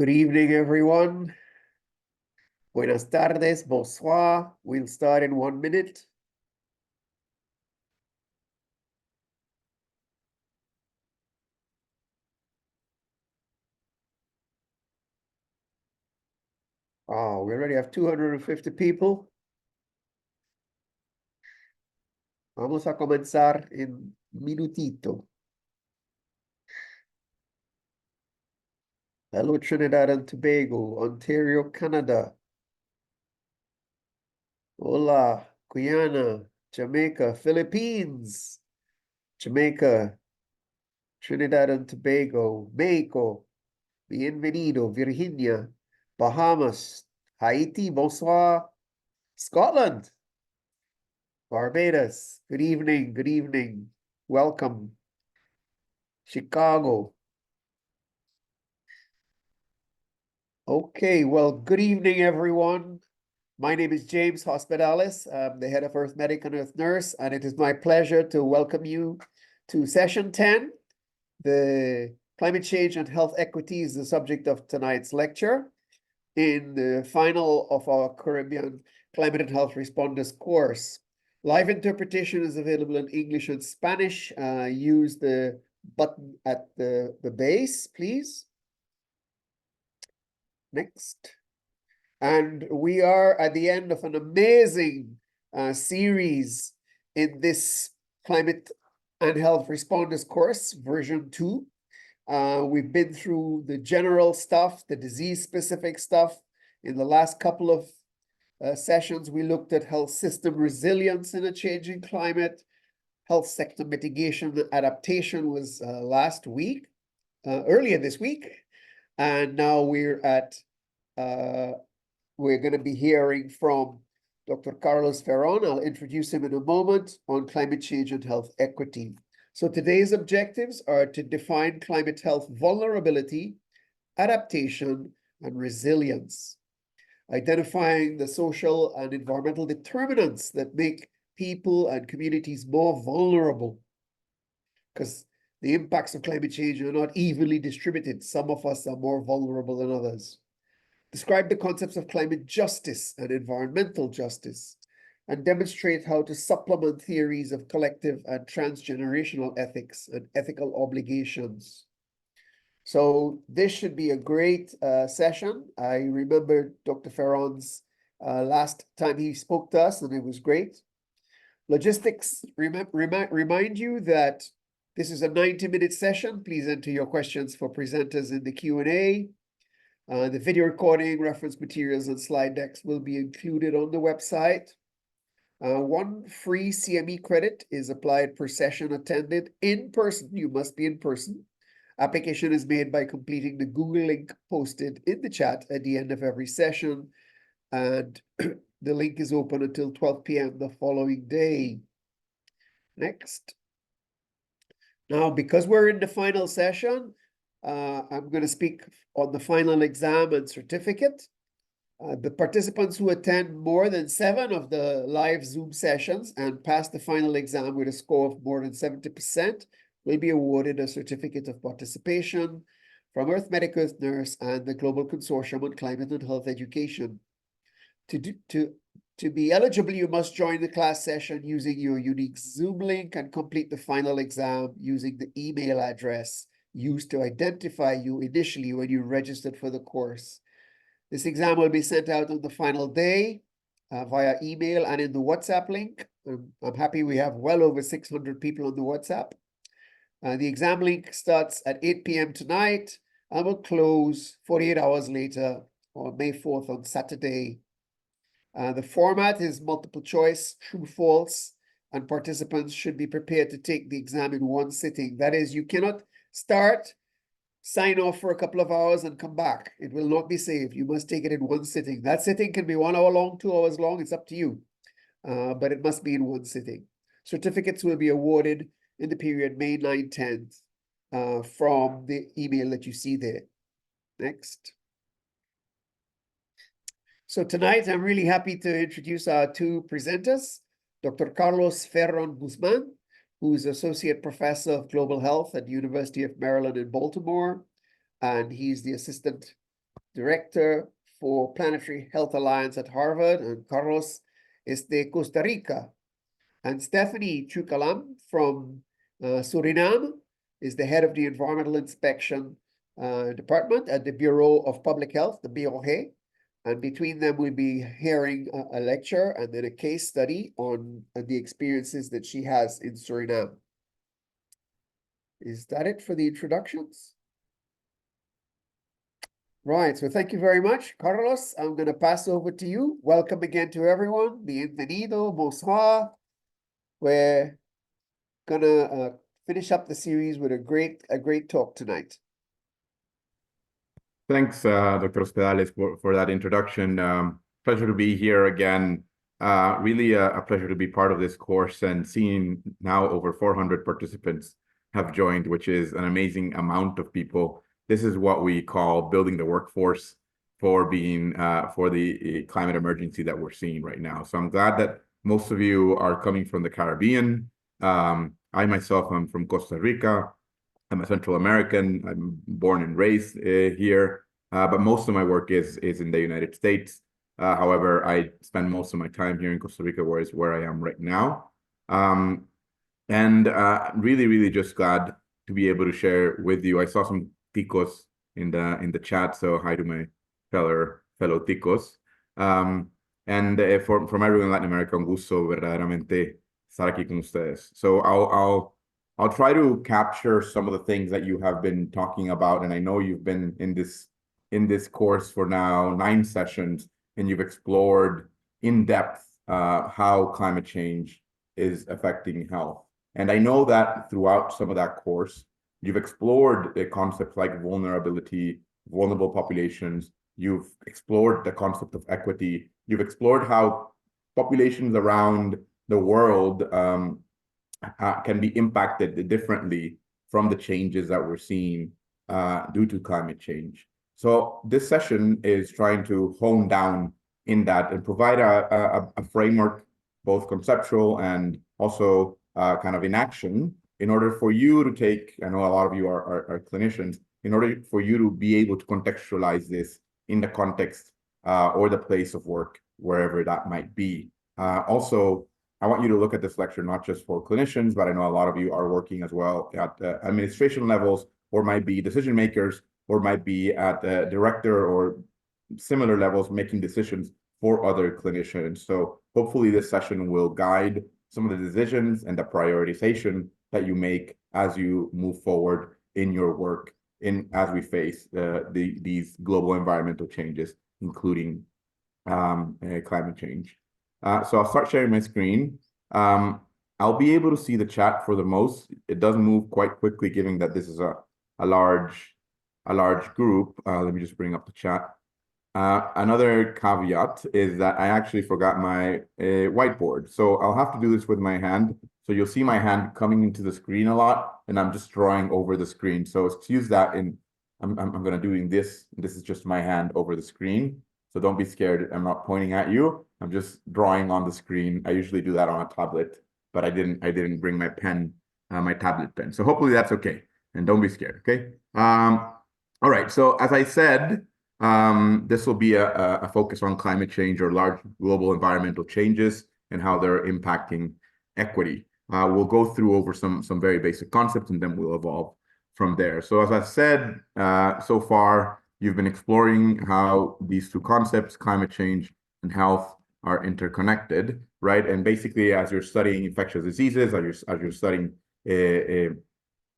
Good evening, everyone. Buenas tardes, bonsoir. We'll start in 1 minute. Oh, we already have 250 people. Vamos a comenzar en minutito. Hello, Trinidad and Tobago, Ontario, Canada. Hola, Guyana, Jamaica, Philippines, Jamaica, Trinidad and Tobago, Mexico, bienvenido, Virginia, Bahamas, Haiti, bonsoir, Scotland, Barbados, good evening, welcome, Chicago. Okay, well, good evening, everyone. My name is James Hospedales. I'm the head of EarthMedic and EarthNurse, and it is my pleasure to welcome you to session 10. The climate change and health equity is the subject of tonight's lecture in the final of our Caribbean Climate and Health Responders course. Live interpretation is available in English and Spanish. Use the button at the base, please. Next. And we are at the end of an amazing series in this Climate and Health Responders course, version 2. We've been through the general stuff, the disease-specific stuff. In the last couple of sessions, we looked at health system resilience in a changing climate. Health sector mitigation and adaptation was last week, earlier this week. And now we're going to be hearing from Dr. Carlos Faerron. I'll introduce him in a moment on climate change and health equity. So today's objectives are to define climate health vulnerability, adaptation, and resilience, identifying the social and environmental determinants that make people and communities more vulnerable, because the impacts of climate change are not evenly distributed. Some of us are more vulnerable than others. Describe the concepts of climate justice and environmental justice, and demonstrate how to supplement theories of collective and transgenerational ethics and ethical obligations. So this should be a great session. I remember Dr. Faerron's last time he spoke to us, and it was great. Logistics, remind you that this is a 90-minute session. Please enter your questions for presenters in the Q&A. The video recording, reference materials, and slide decks will be included on the website. One free CME credit is applied per session attended in person. You must be in person. Application is made by completing the Google link posted in the chat at the end of every session. And the link is open until 12 p.m. the following day. Next. Now, because we're in the final session, I'm going to speak on the final exam and certificate. The participants who attend more than 7 of the live Zoom sessions and pass the final exam with a score of more than 70% will be awarded a certificate of participation from EarthMedic, EarthNurse, and the Global Consortium on Climate and Health Education. To be eligible, you must join the class session using your unique Zoom link and complete the final exam using the email address used to identify you initially when you registered for the course. This exam will be sent out on the final day via email and in the WhatsApp link. I'm happy we have well over 600 people on the WhatsApp. The exam link starts at 8 p.m. tonight and will close 48 hours later on May 4th on Saturday. The format is multiple choice, true, false, and participants should be prepared to take the exam in one sitting. That is, you cannot start, sign off for a couple of hours and come back. It will not be safe. You must take it in one sitting. That sitting can be 1 hour long, 2 hours long. It's up to you, but it must be in one sitting. Certificates will be awarded in the period May 9th, 10th from the email that you see there. Next. So tonight, I'm really happy to introduce our 2 presenters, Dr. Carlos Faerron Guzmán, who is Associate Professor of Global Health at the University of Maryland in Baltimore, and he's the Assistant Director for Planetary Health Alliance at Harvard, and Carlos is de Costa Rica. And Stephanie Cheuk-Alam from Suriname is the head of the Environmental Inspection Department at the Bureau of Public Health, the BOH. And between them, we'll be hearing a lecture and then a case study on the experiences that she has in Suriname. Is that it for the introductions? Right, so thank you very much, Carlos. I'm going to pass over to you. Welcome again to everyone. Bienvenido, bonsoir. We're going to finish up the series with a great talk tonight. Thanks, Dr. Hospedales, for that introduction. Pleasure to be here again. Really a pleasure to be part of this course, and seeing now over 400 participants have joined, which is an amazing amount of people. This is what we call building the workforce for the climate emergency that we're seeing right now. So I'm glad that most of you are coming from the Caribbean. I myself am from Costa Rica. I'm a Central American. I'm born and raised here, but most of my work is in the United States. However, I spend most of my time here in Costa Rica, where I am right now. And really just glad to be able to share with you. I saw some ticos in the chat, so hi to my fellow ticos. And from everyone in Latin America, un gusto verdaderamente estar aquí con ustedes. So I'll try to capture some of the things that you have been talking about, and I know you've been in this course for now 9 sessions, and you've explored in depth how climate change is affecting health. And I know that throughout some of that course, you've explored concepts like vulnerability, vulnerable populations. You've explored the concept of equity. You've explored how populations around the world can be impacted differently from the changes that we're seeing due to climate change. So this session is trying to hone down in that and provide a framework, both conceptual and also kind of in action, in order for you to take, I know a lot of you are clinicians, in order for you to be able to contextualize this in the context or the place of work, wherever that might be. Also, I want you to look at this lecture not just for clinicians, but I know a lot of you are working as well at administration levels, or might be decision makers, or might be at the director or similar levels making decisions for other clinicians. So hopefully this session will guide some of the decisions and the prioritization that you make as you move forward in your work as we face these global environmental changes, including climate change. So I'll start sharing my screen. I'll be able to see the chat for the most. It does move quite quickly, given that this is a large group. Let me just bring up the chat. Another caveat is that I actually forgot my whiteboard. So I'll have to do this with my hand. So you'll see my hand coming into the screen a lot, and I'm just drawing over the screen. So excuse that. I'm going to doing this. This is just my hand over the screen. So don't be scared. I'm not pointing at you. I'm just drawing on the screen. I usually do that on a tablet, but I didn't bring my pen, my tablet pen. So hopefully that's okay. And don't be scared. Okay. All right. So as I said, this will be a focus on climate change or large global environmental changes and how they're impacting equity. We'll go through over some very basic concepts, and then we'll evolve from there. So as I said, so far, you've been exploring how these two concepts, climate change and health, are interconnected, right? And basically, as you're studying infectious diseases, as you're studying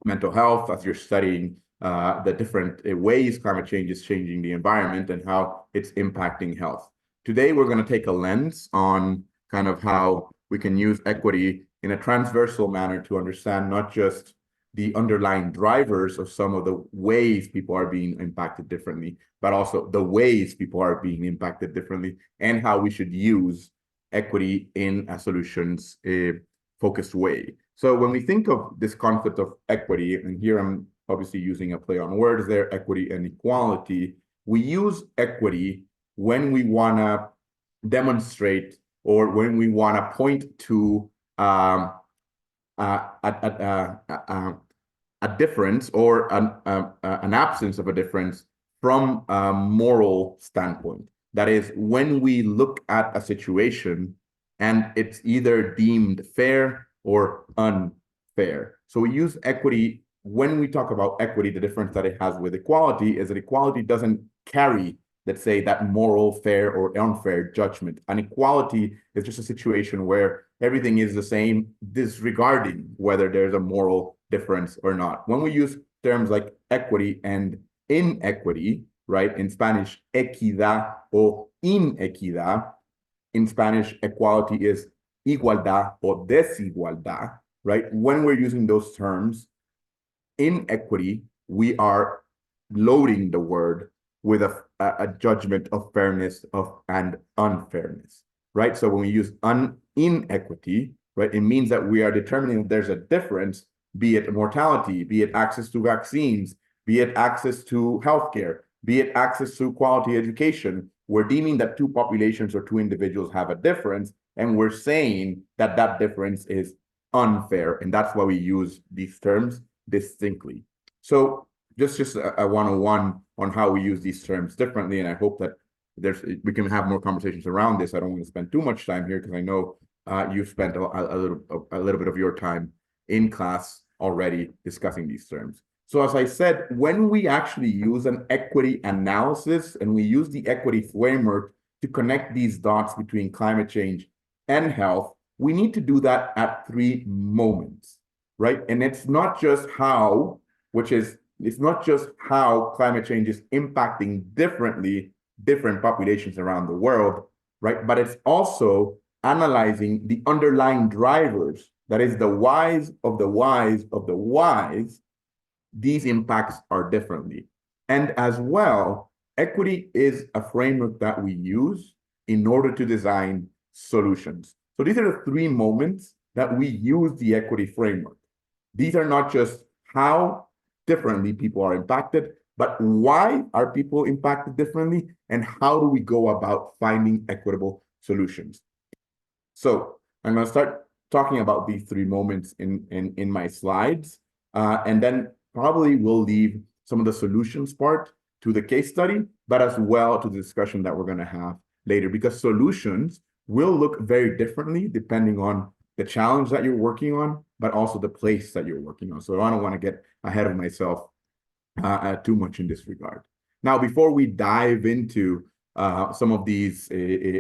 mental health, as you're studying the different ways climate change is changing the environment and how it's impacting health. Today, we're going to take a lens on kind of how we can use equity in a transversal manner to understand not just the underlying drivers of some of the ways people are being impacted differently, but also the ways people are being impacted differently, and how we should use equity in a solutions focused way. So when we think of this concept of equity, and here I'm obviously using a play on words there, equity and equality, we use equity when we want to demonstrate or when we want to point to a difference or an absence of a difference from a moral standpoint. That is, when we look at a situation and it's either deemed fair or unfair. So we use equity. When we talk about equity, the difference that it has with equality is that equality doesn't carry, let's say, that moral, fair, or unfair judgment. And equality is just a situation where everything is the same, disregarding whether there's a moral difference or not. When we use terms like equity and inequity, right? In Spanish, equidad o inequidad. In Spanish, equality is igualdad o desigualdad, right? When we're using those terms, inequity, we are loading the word with a judgment of fairness and unfairness, right? So when we use inequity, right, it means that we are determining if there's a difference, be it mortality, be it access to vaccines, be it access to healthcare, be it access to quality education. We're deeming that two populations or two individuals have a difference, and we're saying that that difference is unfair, and that's why we use these terms distinctly. So just a one-on-one on how we use these terms differently, and I hope that we can have more conversations around this. I don't want to spend too much time here because I know you've spent a little bit of your time in class already discussing these terms. So as I said, when we actually use an equity analysis and we use the equity framework to connect these dots between climate change and health, we need to do that at 3 moments, right? And it's not just how, it's not just how climate change is impacting different populations around the world, right? But it's also analyzing the underlying drivers, that is the whys of the whys of the whys. These impacts are differently. And as well, equity is a framework that we use in order to design solutions. So these are the 3 moments that we use the equity framework. These are not just how differently people are impacted, but why are people impacted differently, and how do we go about finding equitable solutions? So I'm going to start talking about these 3 moments in my slides, and then probably we'll leave some of the solutions part to the case study, but as well to the discussion that we're going to have later, because solutions will look very differently depending on the challenge that you're working on, but also the place that you're working on. So I don't want to get ahead of myself too much in this regard. Now, before we dive into some of these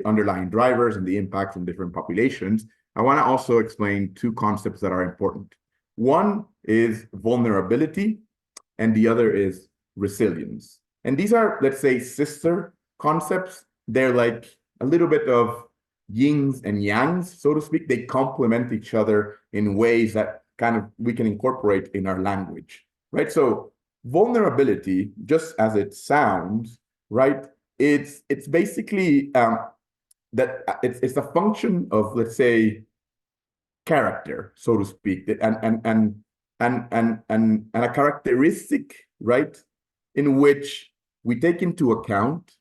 underlying drivers and the impacts on different populations, I want to also explain 2 concepts that are important. One is vulnerability, and the other is resilience. And these are, let's say, sister concepts. They're like a little bit of yins and yangs, so to speak. They complement each other in ways that kind of we can incorporate in our language, right? So vulnerability, just as it sounds, right? It's basically that it's a function of, let's say, character, so to speak, and a characteristic, right, in which we take into account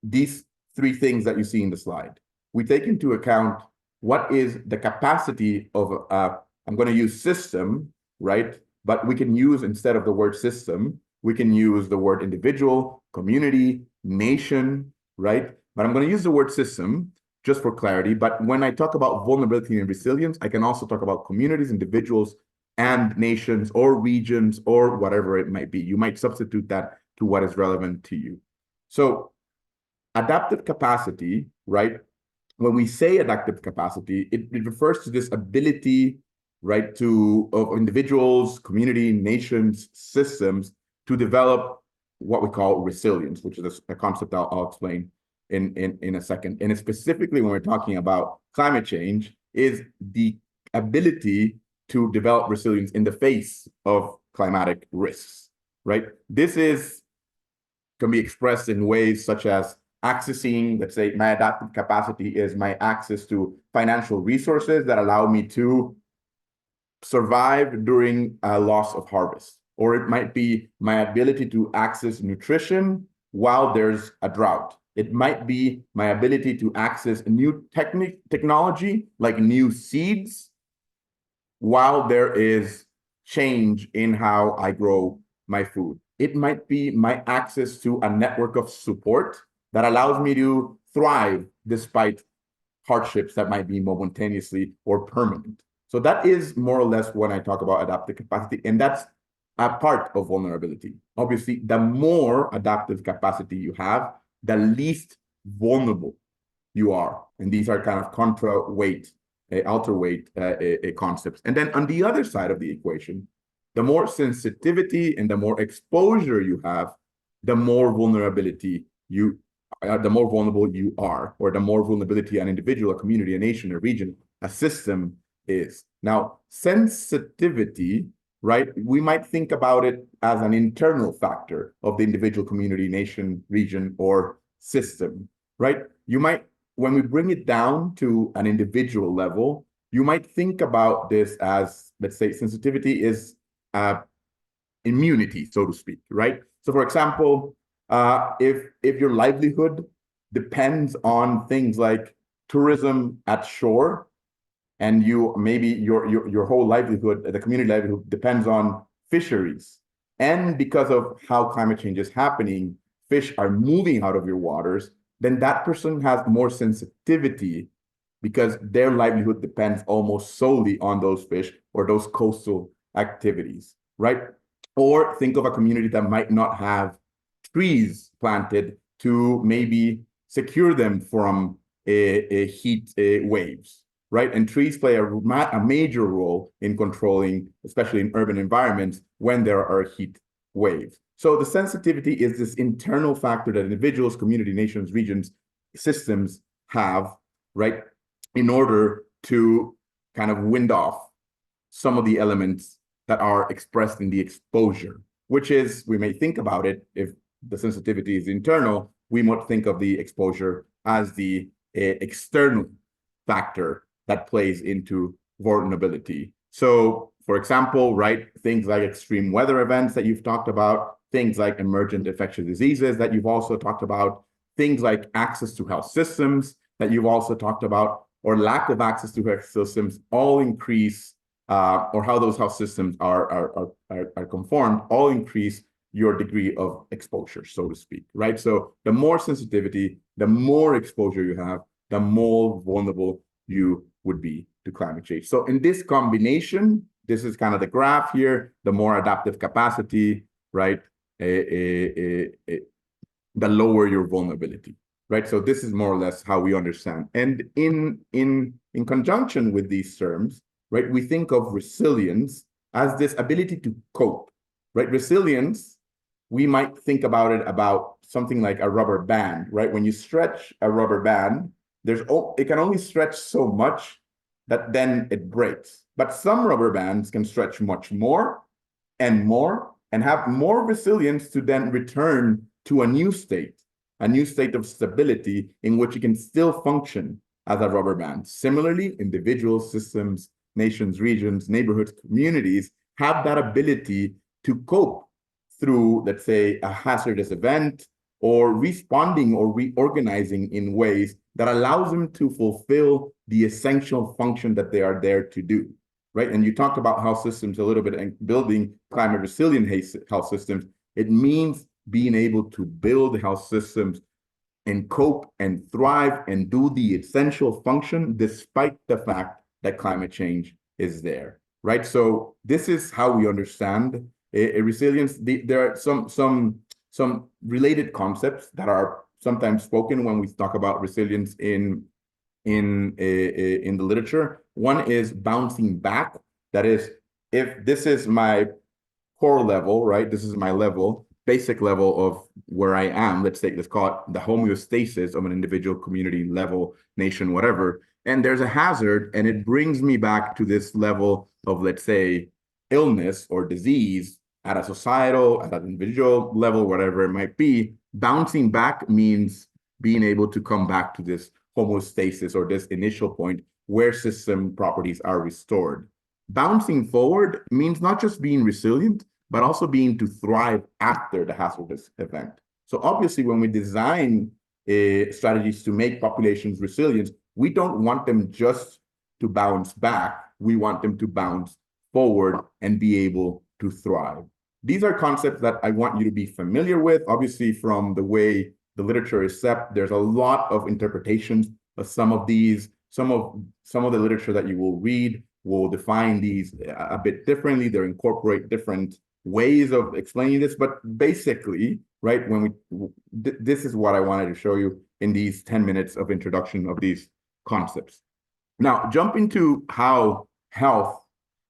these 3 things that you see in the slide. We take into account what is the capacity of I'm going to use system, right? But we can use, instead of the word system, we can use the word individual, community, nation, right? But I'm going to use the word system just for clarity. But when I talk about vulnerability and resilience, I can also talk about communities, individuals, and nations or regions or whatever it might be. You might substitute that to what is relevant to you. So adaptive capacity, right? When we say adaptive capacity, it refers to this ability, right, of individuals, community, nations, systems to develop what we call resilience, which is a concept I'll explain in a second. And specifically when we're talking about climate change, is the ability to develop resilience in the face of climatic risks, right? This can be expressed in ways such as accessing, let's say, my adaptive capacity is my access to financial resources that allow me to survive during a loss of harvest. Or it might be my ability to access nutrition while there's a drought. It might be my ability to access new technology, like new seeds, while there is change in how I grow my food. It might be my access to a network of support that allows me to thrive despite hardships that might be momentaneously or permanent. So that is more or less when I talk about adaptive capacity, and that's a part of vulnerability. Obviously, the more adaptive capacity you have, the least vulnerable you are. And these are kind of outerweight concepts. And then on the other side of the equation, the more sensitivity and the more exposure you have, the more vulnerability the more vulnerable you are, or the more vulnerability an individual, a community, a nation, a region, a system is. Now, sensitivity, right? We might think about it as an internal factor of the individual, community, nation, region, or system, right? You might, when we bring it down to an individual level, you might think about this as, let's say, sensitivity is immunity, so to speak, right? So, for example, if your livelihood depends on things like tourism at shore, and maybe your whole livelihood, the community livelihood, depends on fisheries, and because of how climate change is happening, fish are moving out of your waters, then that person has more sensitivity because their livelihood depends almost solely on those fish or those coastal activities, right? Or think of a community that might not have trees planted to maybe secure them from heat waves, right? And trees play a major role in controlling, especially in urban environments, when there are heat waves. So the sensitivity is this internal factor that individuals, community, nations, regions, systems have, right, in order to kind of wind off some of the elements that are expressed in the exposure, which is, we may think about it, if the sensitivity is internal, we might think of the exposure as the external factor that plays into vulnerability. So, for example, right, things like extreme weather events that you've talked about, things like emergent infectious diseases that you've also talked about, things like access to health systems that you've also talked about, or lack of access to health systems, all increase, or how those health systems are conformed, all increase your degree of exposure, so to speak, right? So the more sensitivity, the more exposure you have, the more vulnerable you would be to climate change. So in this combination, this is kind of the graph here, the more adaptive capacity, right? The lower your vulnerability, right? So this is more or less how we understand. And in conjunction with these terms, right, we think of resilience as this ability to cope, right? Resilience, we might think about it about something like a rubber band, right? When you stretch a rubber band, it can only stretch so much that then it breaks. But some rubber bands can stretch much more and have more resilience to then return to a new state of stability in which it can still function as a rubber band. Similarly, individuals, systems, nations, regions, neighborhoods, communities have that ability to cope through, let's say, a hazardous event, or responding or reorganizing in ways that allows them to fulfill the essential function that they are there to do, right? And you talked about health systems a little bit, and building climate resilient health systems. It means being able to build health systems and cope and thrive and do the essential function despite the fact that climate change is there, right? So this is how we understand resilience. There are some related concepts that are sometimes spoken when we talk about resilience in the literature. One is bouncing back. That is, if this is my core level, right? This is my level, basic level of where I am. Let's call it the homeostasis of an individual, community, level, nation, whatever. And there's a hazard, and it brings me back to this level of, let's say, illness or disease at a societal, at an individual level, whatever it might be. Bouncing back means being able to come back to this homeostasis, or this initial point where system properties are restored. Bouncing forward means not just being resilient, but also being to thrive after the hazardous event. So obviously, when we design strategies to make populations resilient, we don't want them just to bounce back. We want them to bounce forward and be able to thrive. These are concepts that I want you to be familiar with. Obviously, from the way the literature is set, there's a lot of interpretations of some of these. Some of the literature that you will read will define these a bit differently. They incorporate different ways of explaining this, but basically, right, this is what I wanted to show you in these 10 minutes of introduction of these concepts. Now, jump into how health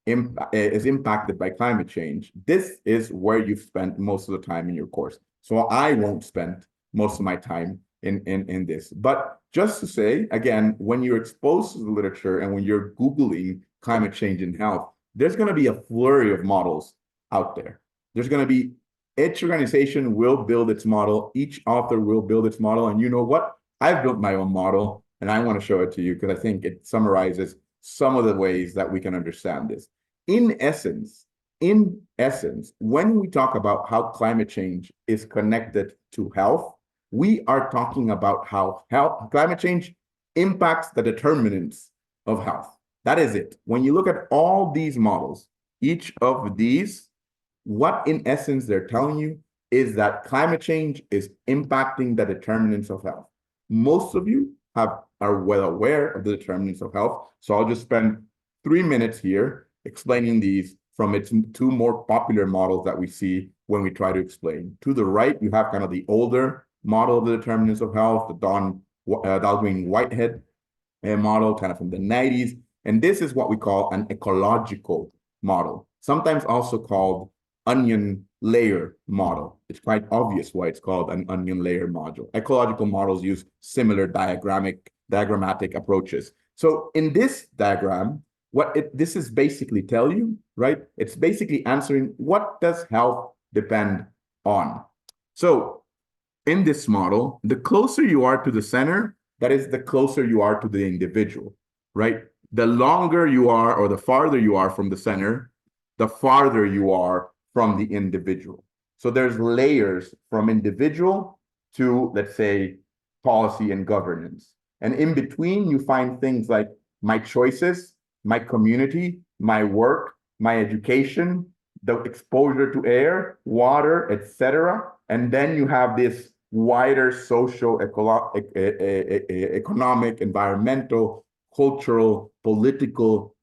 is impacted by climate change. This is where you've spent most of the time in your course. So I won't spend most of my time in this. But just to say, again, when you're exposed to the literature and when you're Googling climate change in health, there's going to be a flurry of models out there. There's going to be, each organization will build its model, each author will build its model. And you know what? I've built my own model, and I want to show it to you because I think it summarizes some of the ways that we can understand this. In essence, when we talk about how climate change is connected to health, we are talking about how climate change impacts the determinants of health. That is it. When you look at all these models, each of these, what in essence they're telling you is that climate change is impacting the determinants of health. Most of you are well aware of the determinants of health, so I'll just spend 3 minutes here explaining these from its two more popular models that we see when we try to explain. To the right, you have kind of the older model of the determinants of health, the Dahlgreen-Whitehead model, kind of from the 90s. And this is what we call an ecological model, sometimes also called onion layer model. It's quite obvious why it's called an onion layer model. Ecological models use similar diagrammatic approaches. So in this diagram, this is basically tell you, right? It's basically answering, what does health depend on? So in this model, the closer you are to the center, that is the closer you are to the individual, right? The longer you are or the farther you are from the center, the farther you are from the individual. So there's layers from individual to, let's say, policy and governance. And in between, you find things like my choices, my community, my work, my education, the exposure to air, water, etc. And then you have this wider social, economic, environmental, cultural, political,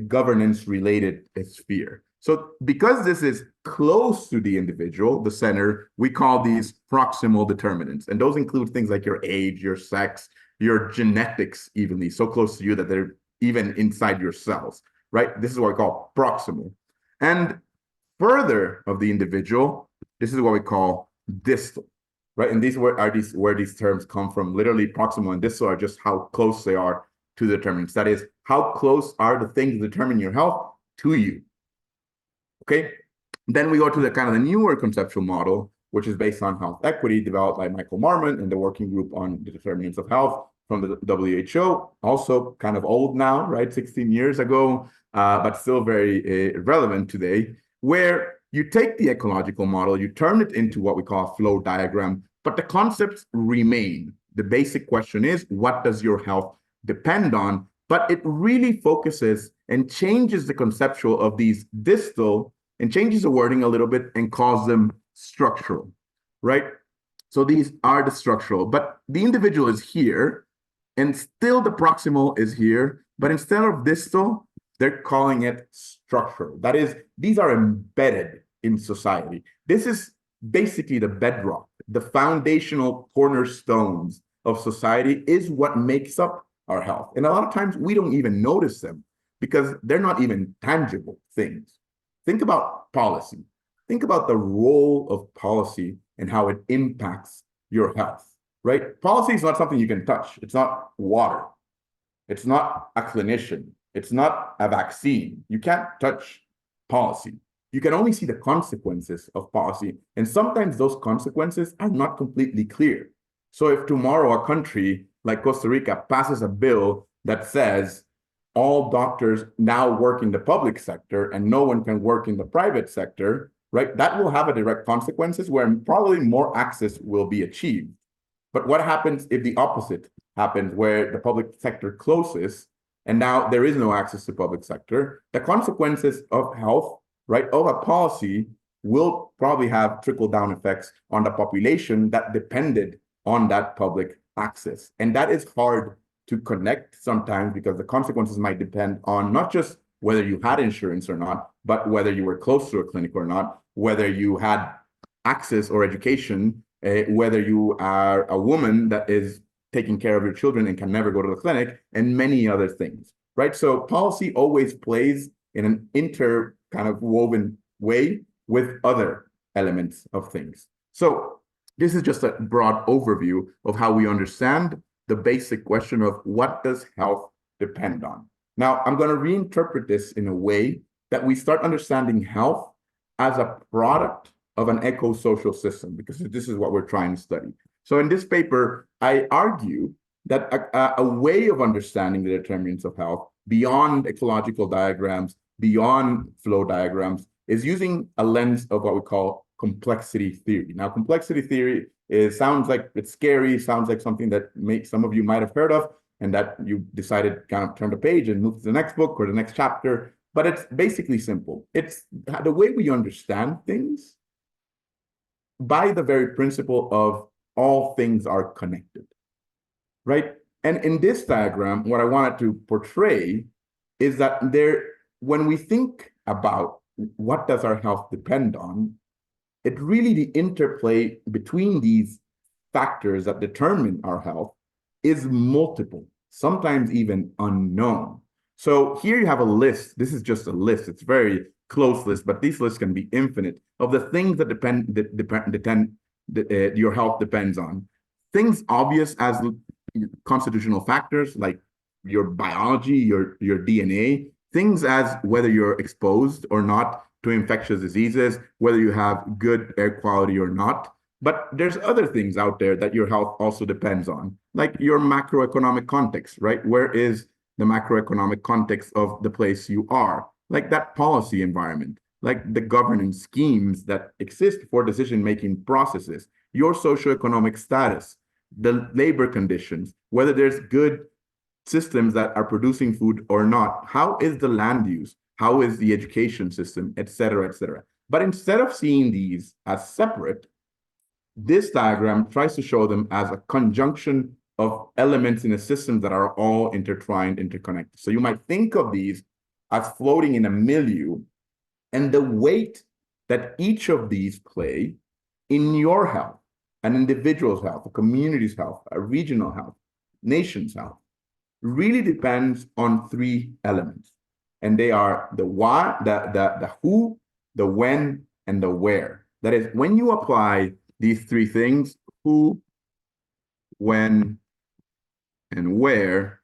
governance-related sphere. So because this is close to the individual, the center, we call these proximal determinants. And those include things like your age, your sex, your genetics, evenly, so close to you that they're even inside your cells, right? This is what we call proximal. And further of the individual, this is what we call distal, right? And these are where these terms come from. Literally, proximal and distal are just how close they are to the determinants. That is, how close are the things that determine your health to you? Okay. Then we go to the kind of the newer conceptual model, which is based on health equity, developed by Michael Marmon and the working group on the determinants of health from the WHO. Also kind of old now, right? 16 years ago, but still very relevant today, where you take the ecological model, you turn it into what we call a flow diagram, but the concepts remain. The basic question is, what does your health depend on? But it really focuses and changes the conceptual of these distal and changes the wording a little bit and calls them structural, right? So these are the structural, but the individual is here and still the proximal is here, but instead of distal, they're calling it structural. That is, these are embedded in society. This is basically the bedrock, the foundational cornerstones of society is what makes up our health. And a lot of times we don't even notice them because they're not even tangible things. Think about policy. Think about the role of policy and how it impacts your health, right? Policy is not something you can touch. It's not water. It's not a clinician. It's not a vaccine. You can't touch policy. You can only see the consequences of policy. And sometimes those consequences are not completely clear. So if tomorrow a country like Costa Rica passes a bill that says all doctors now work in the public sector and no one can work in the private sector, right? That will have a direct consequences where probably more access will be achieved. But what happens if the opposite happens, where the public sector closes and now there is no access to public sector? The consequences of health, right, of a policy will probably have trickle-down effects on the population that depended on that public access. And that is hard to connect sometimes because the consequences might depend on not just whether you had insurance or not, but whether you were close to a clinic or not, whether you had access or education, whether you are a woman that is taking care of your children and can never go to the clinic, and many other things, right? So policy always plays in an inter kind of woven way with other elements of things. So this is just a broad overview of how we understand the basic question of what does health depend on? Now, I'm going to reinterpret this in a way that we start understanding health as a product of an eco-social system, because this is what we're trying to study. So in this paper, I argue that a way of understanding the determinants of health beyond ecological diagrams, beyond flow diagrams, is using a lens of what we call complexity theory. Now, complexity theory sounds like it's scary, sounds like something that some of you might have heard of, and that you decided to kind of turn the page and move to the next book or the next chapter. But it's basically simple. It's the way we understand things by the very principle of all things are connected, right? And in this diagram, what I wanted to portray is that when we think about what does our health depend on, it really the interplay between these factors that determine our health is multiple, sometimes even unknown. So here you have a list. This is just a list. It's a very close list, but these lists can be infinite of the things that your health depends on. Things obvious as constitutional factors like your biology, your DNA, things as whether you're exposed or not to infectious diseases, whether you have good air quality or not. But there's other things out there that your health also depends on, like your macroeconomic context, right? Where is the macroeconomic context of the place you are? Like that policy environment, like the governance schemes that exist for decision-making processes, your socioeconomic status, the labor conditions, whether there's good systems that are producing food or not, how is the land use, how is the education system, et cetera, et cetera. But instead of seeing these as separate, this diagram tries to show them as a conjunction of elements in a system that are all intertwined, interconnected. So you might think of these as floating in a milieu, and the weight that each of these play in your health, an individual's health, a community's health, a regional health, nation's health, really depends on three elements. And they are the why, the who, the when, and the where. That is, when you apply these three things, who, when, and where,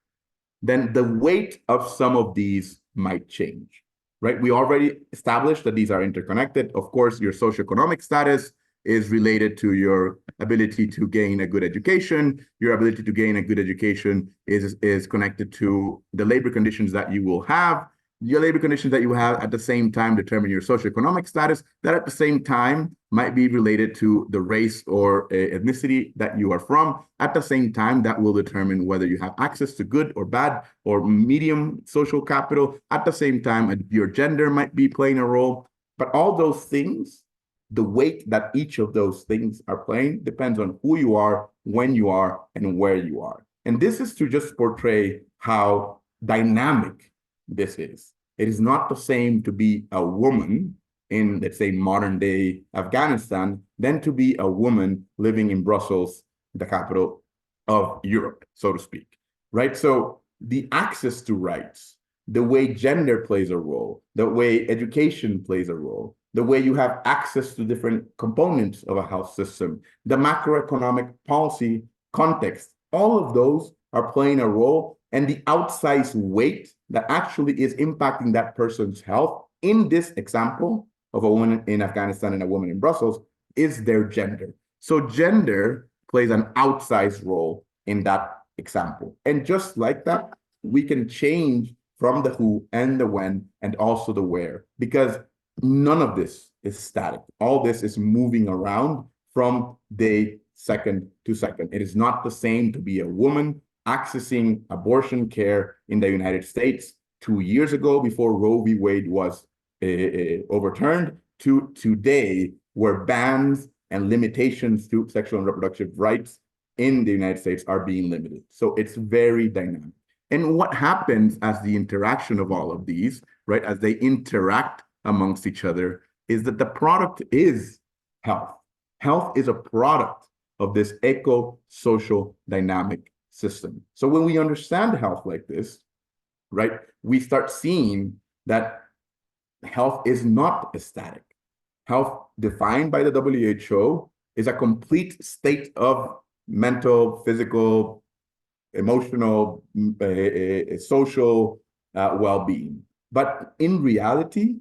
then the weight of some of these might change, right? We already established that these are interconnected. Of course, your socioeconomic status is related to your ability to gain a good education. Your ability to gain a good education is connected to the labor conditions that you will have. Your labor conditions that you have at the same time determine your socioeconomic status, that at the same time might be related to the race or ethnicity that you are from. At the same time, that will determine whether you have access to good or bad or medium social capital. At the same time, your gender might be playing a role. But all those things, the weight that each of those things are playing depends on who you are, when you are, and where you are. And this is to just portray how dynamic this is. It is not the same to be a woman in, let's say, modern day Afghanistan than to be a woman living in Brussels, the capital of Europe, so to speak, right? So the access to rights, the way gender plays a role, the way education plays a role, the way you have access to different components of a health system, the macroeconomic policy context, all of those are playing a role, and the outsized weight that actually is impacting that person's health in this example of a woman in Afghanistan and a woman in Brussels is their gender. So gender plays an outsized role in that example. And just like that, we can change from the who and the when and also the where, because none of this is static. All this is moving around from day, second to second. It is not the same to be a woman accessing abortion care in the United States 2 years ago before Roe v. Wade was overturned to today, where bans and limitations to sexual and reproductive rights in the United States are being limited. So it's very dynamic. And what happens as the interaction of all of these, right, as they interact amongst each other, is that the product is health. Health is a product of this eco-social dynamic system. So when we understand health like this, right, we start seeing that health is not static. Health, defined by the WHO, is a complete state of mental, physical, emotional, social well-being. But in reality,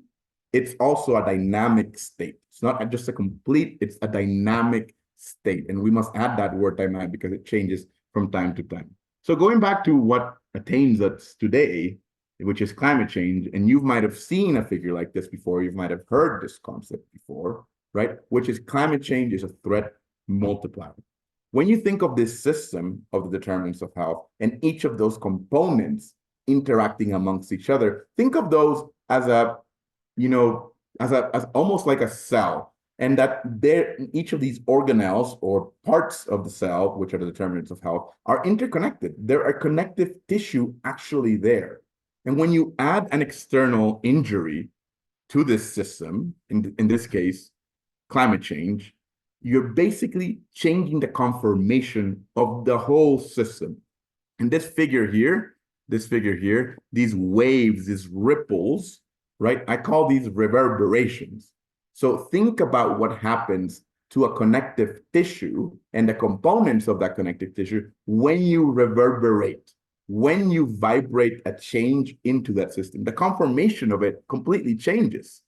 it's also a dynamic state. It's not just a complete, it's a dynamic state. And we must add that word dynamic because it changes from time to time. So going back to what attains us today, which is climate change, and you might have seen a figure like this before, you might have heard this concept before, right? Which is climate change is a threat multiplier. When you think of this system of the determinants of health and each of those components interacting amongst each other, think of those as a, as almost like a cell, and that there, each of these organelles or parts of the cell, which are the determinants of health, are interconnected. There are connective tissue actually there. And when you add an external injury to this system, in this case, climate change, you're basically changing the conformation of the whole system. And this figure here, these waves, these ripples, right? I call these reverberations. So think about what happens to a connective tissue and the components of that connective tissue when you reverberate, when you vibrate a change into that system. The conformation of it completely changes.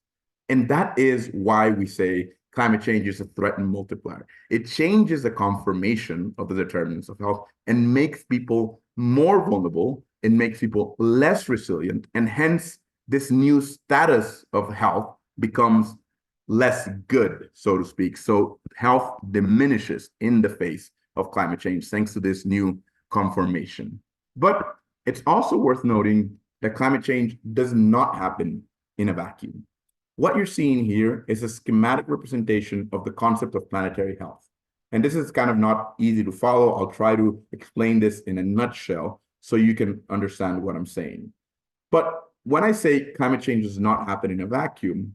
And that is why we say climate change is a threat multiplier. It changes the conformation of the determinants of health and makes people more vulnerable and makes people less resilient. And hence, this new status of health becomes less good, so to speak. So health diminishes in the face of climate change thanks to this new conformation. But it's also worth noting that climate change does not happen in a vacuum. What you're seeing here is a schematic representation of the concept of planetary health. And this is kind of not easy to follow. I'll try to explain this in a nutshell so you can understand what I'm saying. But when I say climate change does not happen in a vacuum,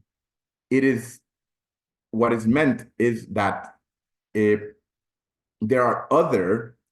what is meant is that there are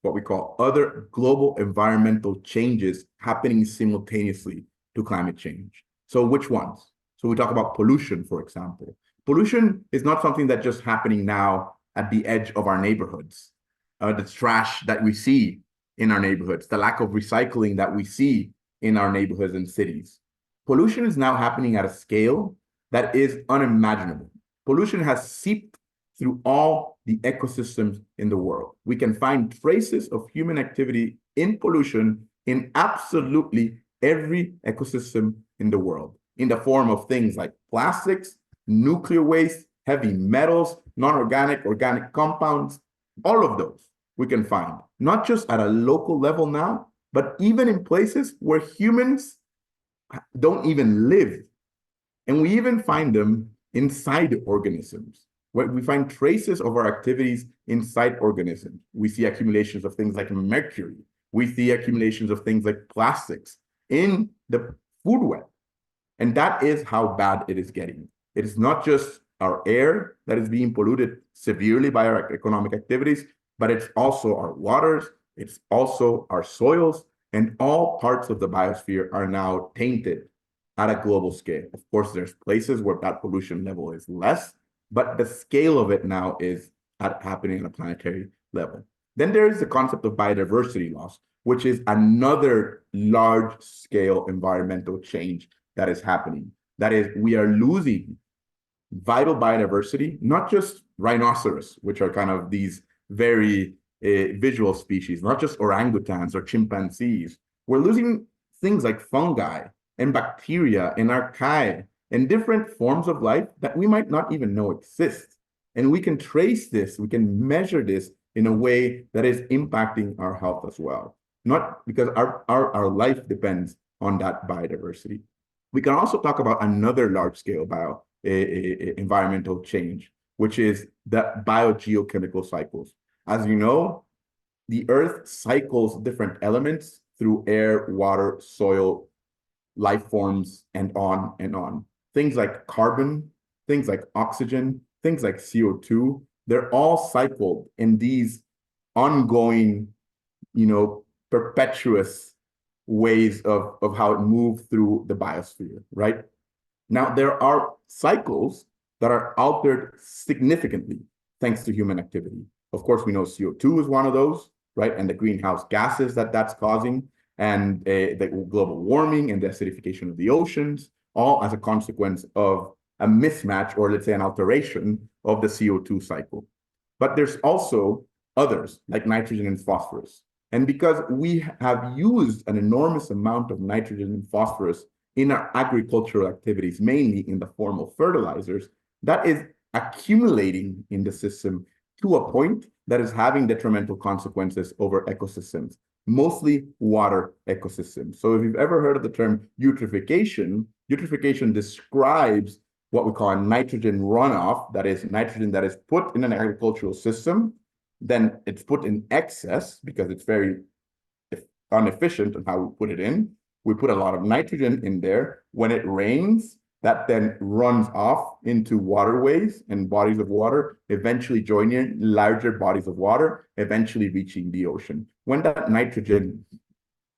what we call other global environmental changes happening simultaneously to climate change. So which ones? So we talk about pollution, for example. Pollution is not something that's just happening now at the edge of our neighborhoods. The trash that we see in our neighborhoods, the lack of recycling that we see in our neighborhoods and cities. Pollution is now happening at a scale that is unimaginable. Pollution has seeped through all the ecosystems in the world. We can find traces of human activity in pollution in absolutely every ecosystem in the world, in the form of things like plastics, nuclear waste, heavy metals, non-organic, organic compounds, all of those we can find, not just at a local level now, but even in places where humans don't even live. And we even find them inside organisms, where we find traces of our activities inside organisms. We see accumulations of things like mercury. We see accumulations of things like plastics in the food web. And that is how bad it is getting. It is not just our air that is being polluted severely by our economic activities, but it's also our waters, it's also our soils, and all parts of the biosphere are now tainted at a global scale. Of course, there's places where that pollution level is less, but the scale of it now is happening at a planetary level. Then there is the concept of biodiversity loss, which is another large-scale environmental change that is happening. That is, we are losing vital biodiversity, not just rhinoceros, which are kind of these very visual species, not just orangutans or chimpanzees. We're losing things like fungi and bacteria and archaea and different forms of life that we might not even know exist. And we can trace this, we can measure this in a way that is impacting our health as well. Not because our life depends on that biodiversity. We can also talk about another large-scale environmental change, which is the biogeochemical cycles. As you know, the Earth cycles different elements through air, water, soil, life forms, and on and on. Things like carbon, things like oxygen, things like CO2, they're all cycled in these ongoing, perpetuous ways of how it moves through the biosphere, right? Now, there are cycles that are altered significantly thanks to human activity. Of course, we know CO2 is one of those, right? And the greenhouse gases that's causing, and the global warming and the acidification of the oceans, all as a consequence of a mismatch, or let's say an alteration of the CO2 cycle. But there's also others like nitrogen and phosphorus. And because we have used an enormous amount of nitrogen and phosphorus in our agricultural activities, mainly in the form of fertilizers, that is accumulating in the system to a point that is having detrimental consequences over ecosystems, mostly water ecosystems. So if you've ever heard of the term eutrophication, eutrophication describes what we call a nitrogen runoff, that is nitrogen that is put in an agricultural system, then it's put in excess because it's very inefficient on how we put it in. We put a lot of nitrogen in there. When it rains, that then runs off into waterways and bodies of water, eventually joining larger bodies of water, eventually reaching the ocean. When that nitrogen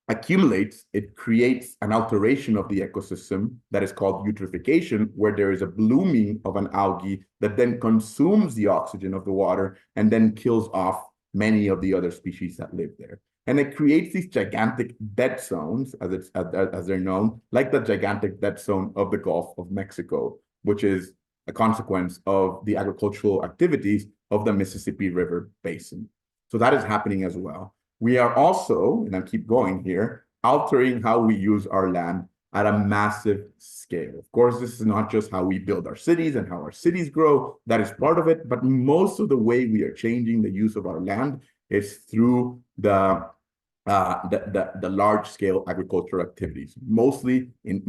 accumulates, it creates an alteration of the ecosystem that is called eutrophication, where there is a blooming of an algae that then consumes the oxygen of the water and then kills off many of the other species that live there. And it creates these gigantic dead zones, as they're known, like the gigantic dead zone of the Gulf of Mexico, which is a consequence of the agricultural activities of the Mississippi River Basin. So that is happening as well. We are also, and I keep going here, altering how we use our land at a massive scale. Of course, this is not just how we build our cities and how our cities grow. That is part of it, but most of the way we are changing the use of our land is through the large-scale agricultural activities, mostly in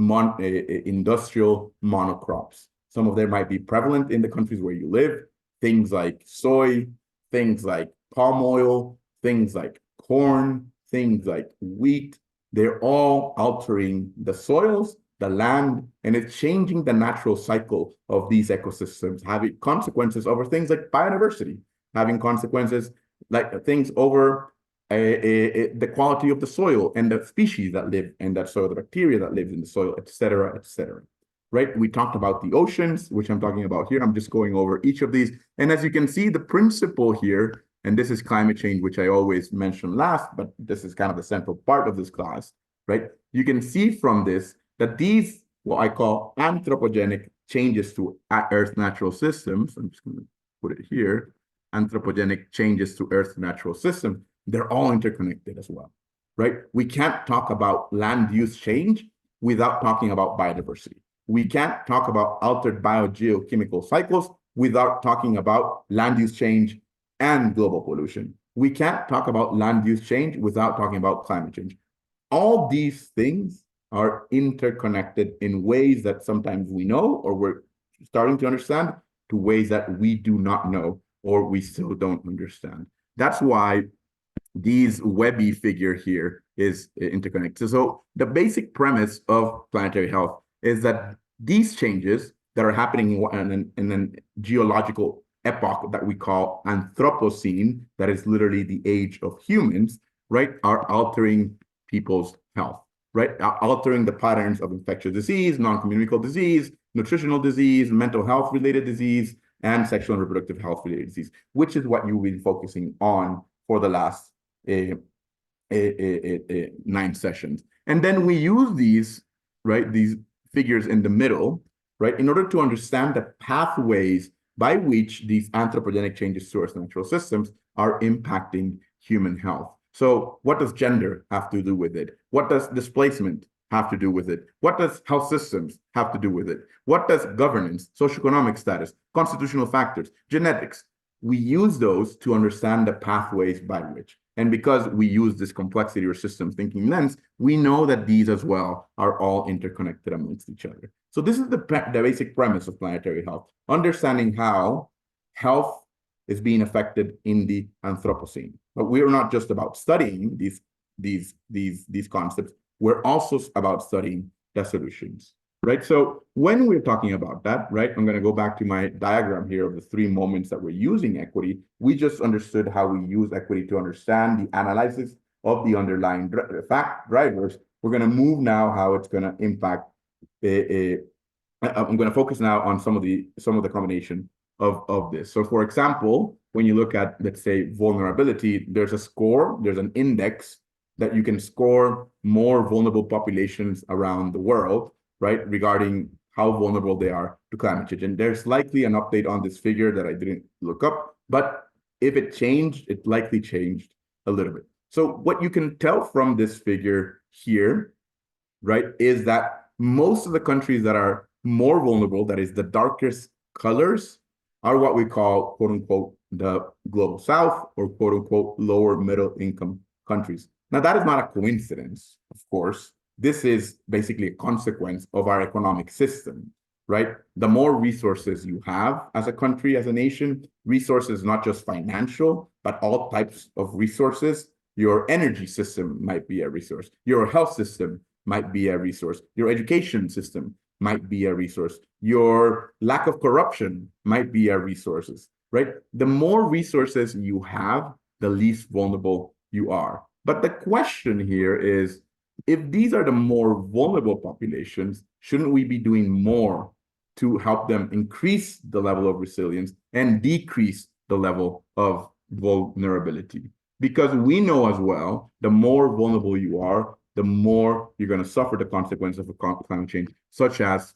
industrial monocrops. Some of them might be prevalent in the countries where you live, things like soy, things like palm oil, things like corn, things like wheat. They're all altering the soils, the land, and it's changing the natural cycle of these ecosystems, having consequences over things like biodiversity, having consequences like things over the quality of the soil and the species that live in that soil, the bacteria that lives in the soil, et cetera, right? We talked about the oceans, which I'm talking about here. I'm just going over each of these. And as you can see, the principle here, and this is climate change, which I always mention last, but this is kind of the central part of this class, right? You can see from this that these, what I call anthropogenic changes to Earth's natural systems, I'm just going to put it here, anthropogenic changes to Earth's natural system, they're all interconnected as well, right? We can't talk about land use change without talking about biodiversity. We can't talk about altered biogeochemical cycles without talking about land use change and global pollution. We can't talk about land use change without talking about climate change. All these things are interconnected in ways that sometimes we know or we're starting to understand, to ways that we do not know or we still don't understand. That's why these Webby figure here is interconnected. So the basic premise of planetary health is that these changes that are happening in a geological epoch that we call Anthropocene, that is literally the age of humans, right, are altering people's health, right? Altering the patterns of infectious disease, non-communicable disease, nutritional disease, mental health related disease, and sexual and reproductive health related disease, which is what you've been focusing on for the last 9 sessions. And then we use these, right, these figures in the middle, right, in order to understand the pathways by which these anthropogenic changes to Earth's natural systems are impacting human health. So what does gender have to do with it? What does displacement have to do with it? What does health systems have to do with it? What does governance, socioeconomic status, constitutional factors, genetics? We use those to understand the pathways by which. And because we use this complexity or system thinking lens, we know that these as well are all interconnected amongst each other. So this is the basic premise of planetary health, understanding how health is being affected in the Anthropocene. But we're not just about studying these concepts, we're also about studying the solutions, right? So when we're talking about that, right, I'm going to go back to my diagram here of the 3 moments that we're using equity. We just understood how we use equity to understand the analysis of the underlying fact drivers. We're going to move now how it's going to impact. I'm going to focus now on some of the combination of this. So for example, when you look at, let's say, vulnerability, there's a score, there's an index that you can score more vulnerable populations around the world, right, regarding how vulnerable they are to climate change. And there's likely an update on this figure that I didn't look up, but if it changed, it likely changed a little bit. So what you can tell from this figure here, right, is that most of the countries that are more vulnerable, that is the darkest colors, are what we call, quote unquote, the global south, or quote unquote, lower middle income countries. Now, that is not a coincidence, of course. This is basically a consequence of our economic system, right? The more resources you have as a country, as a nation, resources, not just financial, but all types of resources. Your energy system might be a resource. Your health system might be a resource. Your education system might be a resource. Your lack of corruption might be a resource, right? The more resources you have, the least vulnerable you are. But the question here is, if these are the more vulnerable populations, shouldn't we be doing more to help them increase the level of resilience and decrease the level of vulnerability? Because we know as well, the more vulnerable you are, the more you're going to suffer the consequences of climate change, such as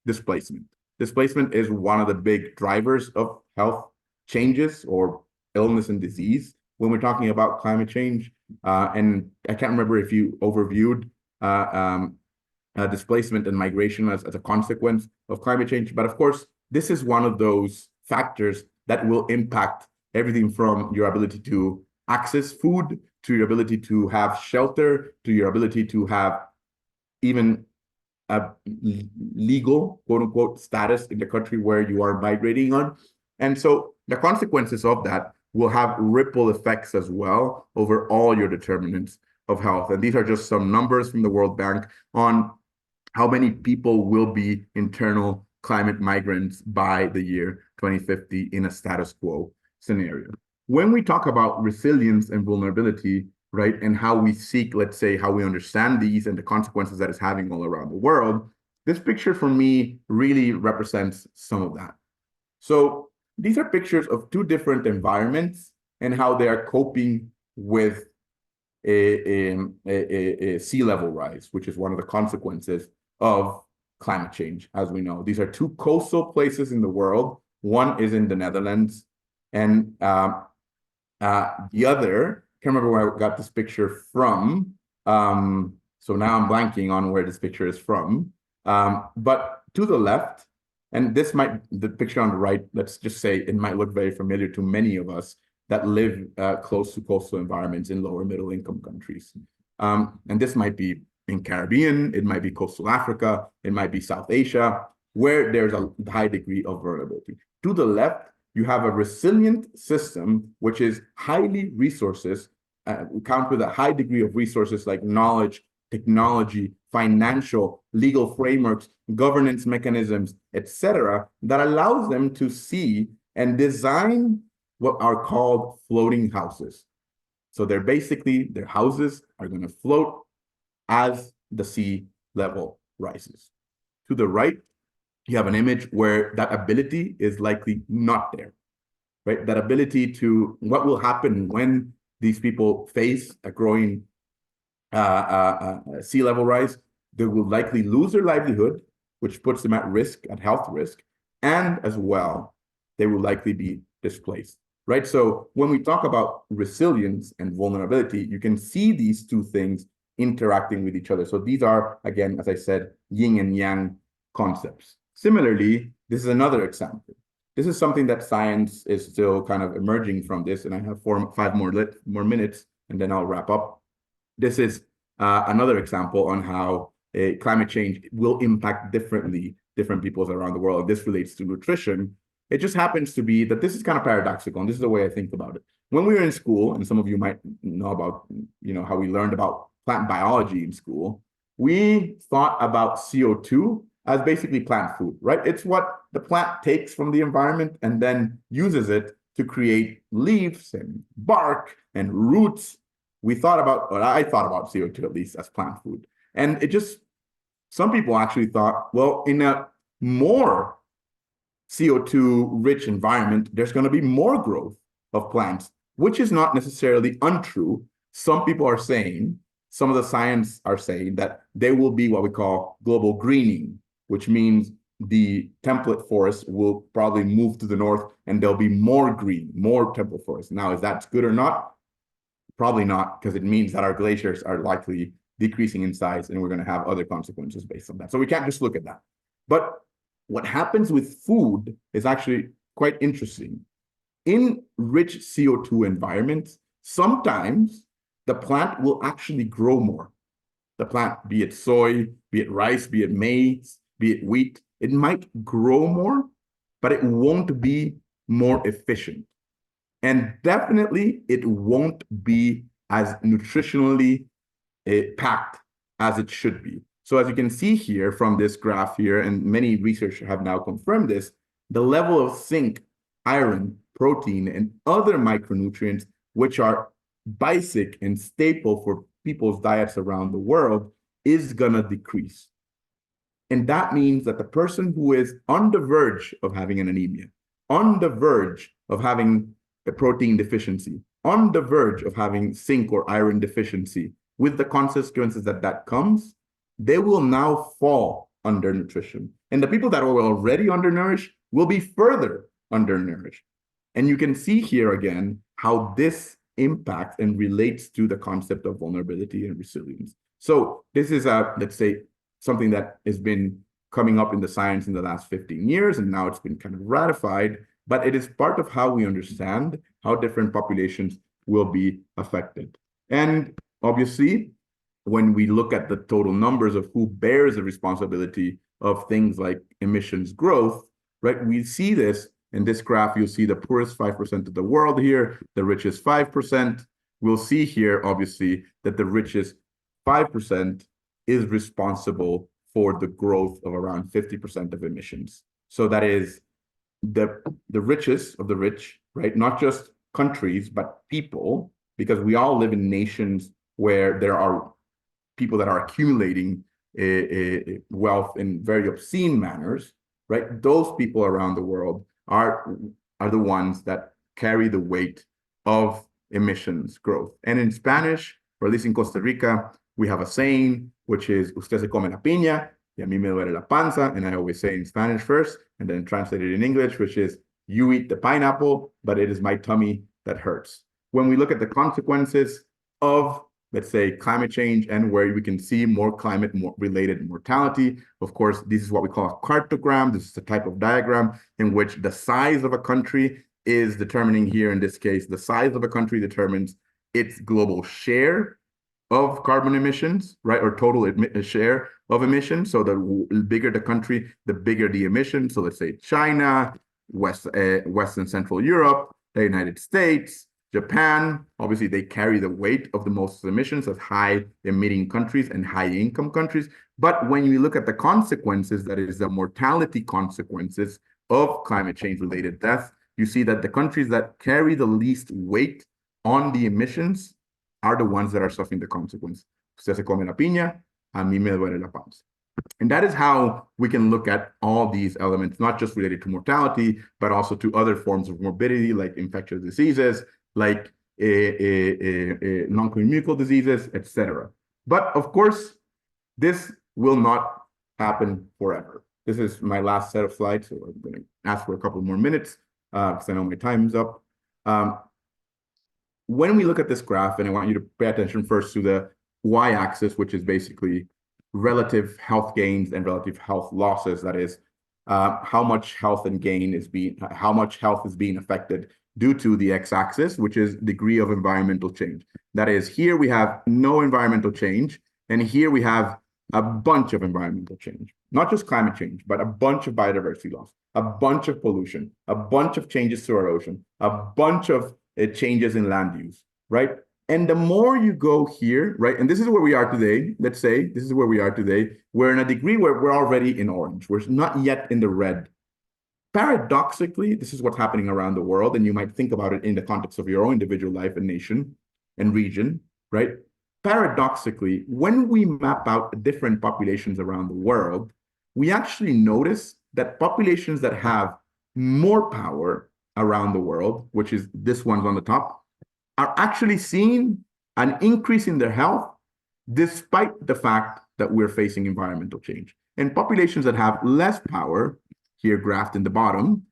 displacement. Displacement is one of the big drivers of health changes or illness and disease when we're talking about climate change. And I can't remember if you overviewed displacement and migration as a consequence of climate change. But of course, this is one of those factors that will impact everything from your ability to access food, to your ability to have shelter, to your ability to have even a legal, quote unquote, status in the country where you are migrating on. And so the consequences of that will have ripple effects as well over all your determinants of health. And these are just some numbers from the World Bank on how many people will be internal climate migrants by the year 2050 in a status quo scenario. When we talk about resilience and vulnerability, right, and how we seek, let's say, how we understand these and the consequences that it's having all around the world, this picture for me really represents some of that. So these are pictures of 2 different environments and how they are coping with a sea level rise, which is one of the consequences of climate change, as we know. These are 2 coastal places in the world. One is in the Netherlands, and the other, can't remember where I got this picture from. So now I'm blanking on where this picture is from. But to the left, and this might, the picture on the right, let's just say it might look very familiar to many of us that live close to coastal environments in lower middle income countries. And this might be in Caribbean, it might be coastal Africa, it might be South Asia, where there's a high degree of vulnerability. To the left, you have a resilient system, which is highly resources, count with a high degree of resources like knowledge, technology, financial, legal frameworks, governance mechanisms, etc., that allows them to see and design what are called floating houses. So they're basically, their houses are going to float as the sea level rises. To the right, you have an image where that ability is likely not there, right? That ability to, what will happen when these people face a growing sea level rise? They will likely lose their livelihood, which puts them at risk, at health risk, and as well, they will likely be displaced, right? So when we talk about resilience and vulnerability, you can see these 2 things interacting with each other. So these are, again, as I said, yin and yang concepts. Similarly, this is another example. This is something that science is still kind of emerging from this, and I have 5 more minutes, and then I'll wrap up. This is another example on how climate change will impact differently different peoples around the world. This relates to nutrition. It just happens to be that this is kind of paradoxical, and this is the way I think about it. When we were in school, and some of you might know about, how we learned about plant biology in school, we thought about CO2 as basically plant food, right? It's what the plant takes from the environment and then uses it to create leaves and bark and roots. I thought about CO2 at least as plant food. And some people actually thought, well, in a more CO2 rich environment, there's going to be more growth of plants, which is not necessarily untrue. Some people are saying, some of the science are saying that there will be what we call global greening, which means the template forest will probably move to the north and there'll be more green, more template forest. Now, is that good or not? Probably not, because it means that our glaciers are likely decreasing in size and we're going to have other consequences based on that. So we can't just look at that. But what happens with food is actually quite interesting. In rich CO2 environments, sometimes the plant will actually grow more. The plant, be it soy, be it rice, be it maize, be it wheat, it might grow more, but it won't be more efficient. And definitely it won't be as nutritionally packed as it should be. So as you can see here from this graph here, and many researchers have now confirmed this, the level of zinc, iron, protein, and other micronutrients, which are basic and staple for people's diets around the world, is gonna decrease. And that means that the person who is on the verge of having an anemia, on the verge of having a protein deficiency, on the verge of having zinc or iron deficiency, with the consequences that comes, they will now fall under nutrition. And the people that were already undernourished will be further undernourished. And you can see here again how this impacts and relates to the concept of vulnerability and resilience. So this is let's say, something that has been coming up in the science in the last 15 years, and now it's been kind of ratified, but it is part of how we understand how different populations will be affected. And obviously, when we look at the total numbers of who bears the responsibility of things like emissions growth, right, we see this in this graph. You'll see the poorest 5% of the world here, the richest 5%. We'll see here, obviously, that the richest 5% is responsible for the growth of around 50% of emissions. So that is the richest of the rich, right? Not just countries, but people, because we all live in nations where there are people that are accumulating wealth in very obscene manners, right? Those people around the world are the ones that carry the weight of emissions growth. And in Spanish, or at least in Costa Rica, we have a saying, which is, usted se come la piña, y a mí me duele la panza. And I always say in Spanish first, and then translate it in English, which is, you eat the pineapple, but it is my tummy that hurts. When we look at the consequences of, let's say, climate change, and where we can see more climate-related mortality, of course, this is what we call a cartogram. This is a type of diagram in which the size of a country is determining here, in this case, the size of a country determines its global share of carbon emissions, right, or total share of emissions. So the bigger the country, the bigger the emissions. So let's say China, West and Central Europe, the United States, Japan, obviously they carry the weight of the most emissions of high emitting countries and high income countries. But when you look at the consequences, that is the mortality consequences of climate change related death, you see that the countries that carry the least weight on the emissions are the ones that are suffering the consequence. Usted se come la piña, a mí me duele la panza. And that is how we can look at all these elements, not just related to mortality, but also to other forms of morbidity, like infectious diseases, like non-communicable diseases, etc. But of course, this will not happen forever. This is my last set of slides, so I'm going to ask for a couple more minutes because I know my time's up. When we look at this graph, and I want you to pay attention first to the y-axis, which is basically relative health gains and relative health losses. That is, how much health and gain is how much health is being affected due to the x-axis, which is degree of environmental change. That is, here we have no environmental change, and here we have a bunch of environmental change, not just climate change, but a bunch of biodiversity loss, a bunch of pollution, a bunch of changes to our ocean, a bunch of changes in land use, right? And the more you go here, right, and this is where we are today, let's say, this is where we are today, we're in a degree where we're already in orange. We're not yet in the red. Paradoxically, this is what's happening around the world, and you might think about it in the context of your own individual life and nation and region, right? Paradoxically, when we map out different populations around the world, we actually notice that populations that have more power around the world, which is this one's on the top, are actually seeing an increase in their health despite the fact that we're facing environmental change. And populations that have less power, here graphed in the bottom,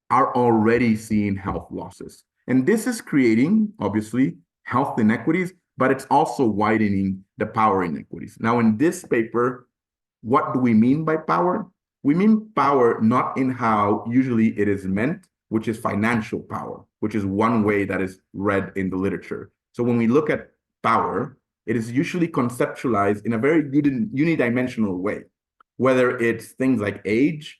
are already seeing health losses. And this is creating, obviously, health inequities, but it's also widening the power inequities. Now, in this paper, what do we mean by power? We mean power not in how usually it is meant, which is financial power, which is one way that is read in the literature. So when we look at power, it is usually conceptualized in a very unidimensional way, whether it's things like age,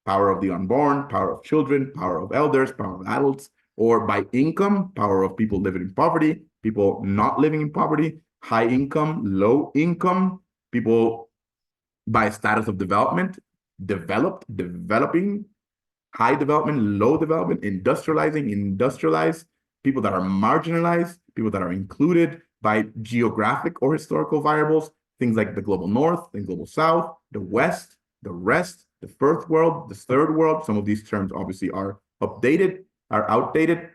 power of the unborn, power of children, power of elders, power of adults, or by income, power of people living in poverty, people not living in poverty, high income, low income, people by status of development, developed, developing, high development, low development, industrializing, industrialized, people that are marginalized, people that are included by geographic or historical variables, things like the global north, the global south, the west, the rest, the first world, the third world. Some of these terms obviously are updated, are outdated.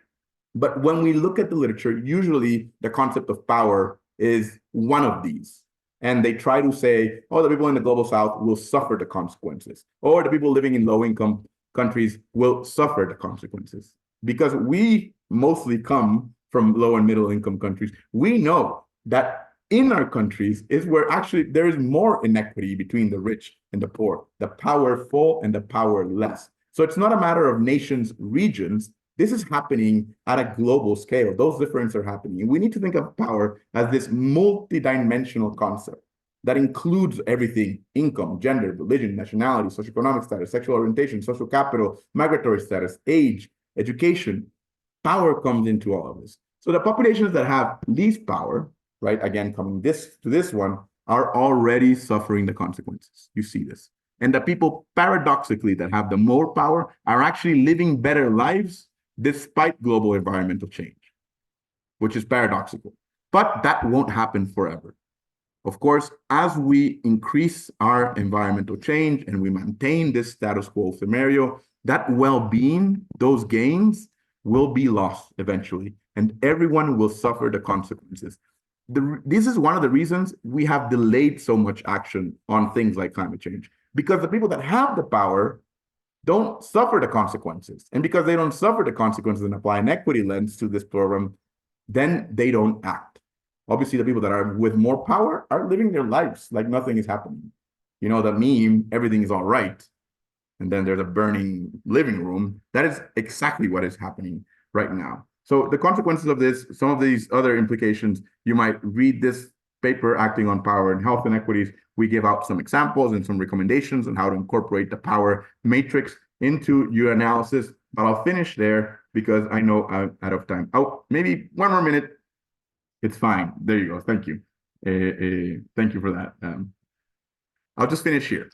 But when we look at the literature, usually the concept of power is one of these. And they try to say, oh, the people in the global south will suffer the consequences, or the people living in low-income countries will suffer the consequences. Because we mostly come from low and middle income countries, we know that in our countries is where actually there is more inequity between the rich and the poor, the powerful and the powerless. So it's not a matter of nations, regions. This is happening at a global scale. Those differences are happening. And we need to think of power as this multidimensional concept that includes everything: income, gender, religion, nationality, socioeconomic status, sexual orientation, social capital, migratory status, age, education. Power comes into all of this. So the populations that have least power, right, again, coming to this one, are already suffering the consequences. You see this. And the people, paradoxically, that have the more power are actually living better lives despite global environmental change, which is paradoxical. But that won't happen forever. Of course, as we increase our environmental change and we maintain this status quo scenario, that well-being, those gains, will be lost eventually, and everyone will suffer the consequences. This is one of the reasons we have delayed so much action on things like climate change, because the people that have the power don't suffer the consequences. And because they don't suffer the consequences and apply an equity lens to this program, then they don't act. Obviously, the people that are with more power are living their lives like nothing is happening. You know, the meme, everything is all right, and then there's a burning living room. That is exactly what is happening right now. So the consequences of this, some of these other implications, you might read this paper, Acting on Power and Health Inequities. We give out some examples and some recommendations on how to incorporate the power matrix into your analysis. But I'll finish there because I know I'm out of time. Oh, maybe one more minute. It's fine. There you go. Thank you. Thank you for that. I'll just finish here.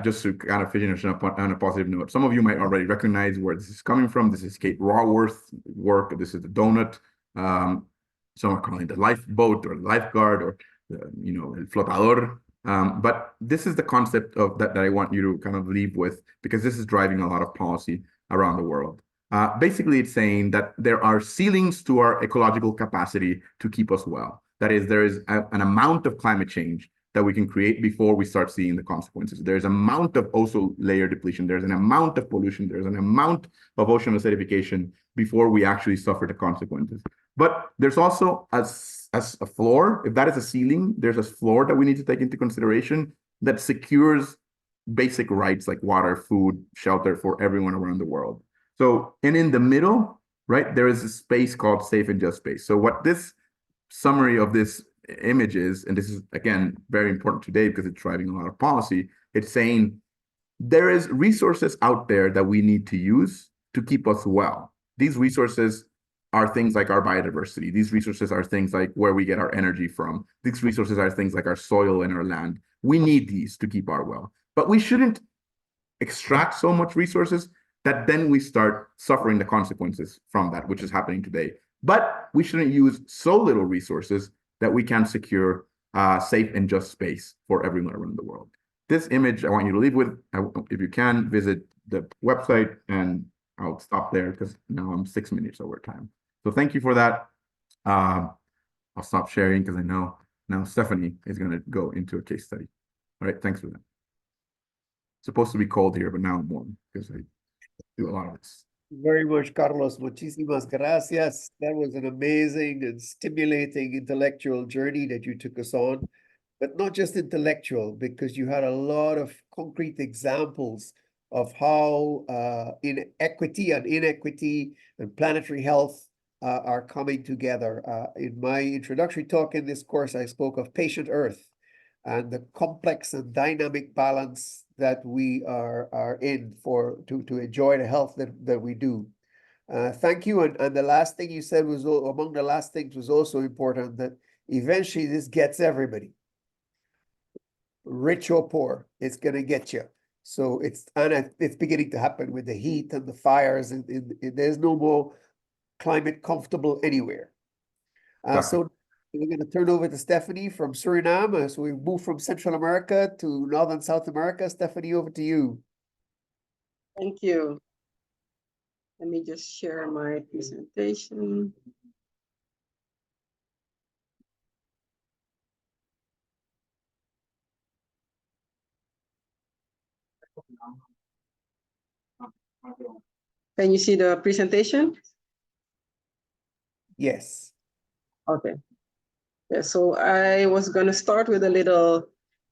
Just to kind of finish on a positive note. Some of you might already recognize where this is coming from. This is Kate Raworth's work. This is the donut. Some are calling it the lifeboat or lifeguard or, el flotador. But this is the concept of that I want you to kind of leave with, because this is driving a lot of policy around the world. Basically, it's saying that there are ceilings to our ecological capacity to keep us well. That is, there is an amount of climate change that we can create before we start seeing the consequences. There's an amount of ozone layer depletion. There's an amount of pollution. There's an amount of ocean acidification before we actually suffer the consequences. But there's also as a floor. If that is a ceiling, there's a floor that we need to take into consideration that secures basic rights like water, food, shelter for everyone around the world. So, and in the middle, right, there is a space called safe and just space. So what this summary of this images, and this is again very important today because it's driving a lot of policy. It's saying there is resources out there that we need to use to keep us well. These resources are things like our biodiversity. These resources are things like where we get our energy from. These resources are things like our soil and our land. We need these to keep our well, but we shouldn't extract so much resources that then we start suffering the consequences from that, which is happening today. But we shouldn't use so little resources that we can secure safe and just space for everyone around the world. This image I want you to leave with. If you can, visit the website, and I'll stop there because now I'm 6 minutes over time. So thank you for that. I'll stop sharing because I know now Stephanie is going to go into a case study. All right, thanks for that. It's supposed to be cold here, but now I'm warm because I do a lot of this. Very much, Carlos. Muchísimas gracias. That was an amazing and stimulating intellectual journey that you took us on, but not just intellectual, because you had a lot of concrete examples of how inequity and planetary health are coming together. In my introductory talk in this course, I spoke of patient Earth and the complex and dynamic balance that we are in to enjoy the health that we do. Thank you. And the last thing you said was, among the last things, was also important, that eventually this gets everybody, rich or poor, it's gonna get you. So it's beginning to happen with the heat and the fires, and there's no more climate comfortable anywhere. So we're going to turn over to Stephanie from Suriname. So we moved from Central America to North and South America. Stephanie, over to you. Thank you. Let me just share my presentation. Can you see the presentation? Yes. Okay. Yeah, so I was going to start with a little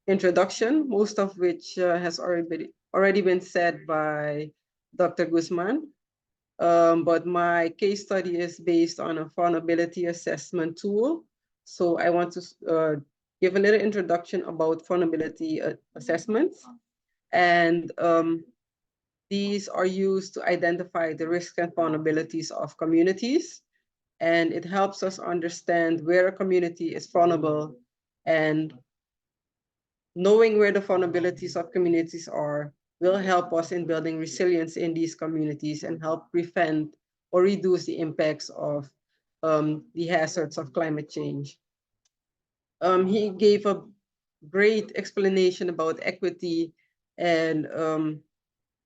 introduction, most of which has already been said by Dr. Guzmán. But my case study is based on a vulnerability assessment tool. So I want to give a little introduction about vulnerability assessments. And these are used to identify the risks and vulnerabilities of communities. And it helps us understand where a community is vulnerable, and knowing where the vulnerabilities of communities are will help us in building resilience in these communities and help prevent or reduce the impacts of the hazards of climate change. He gave a great explanation about equity and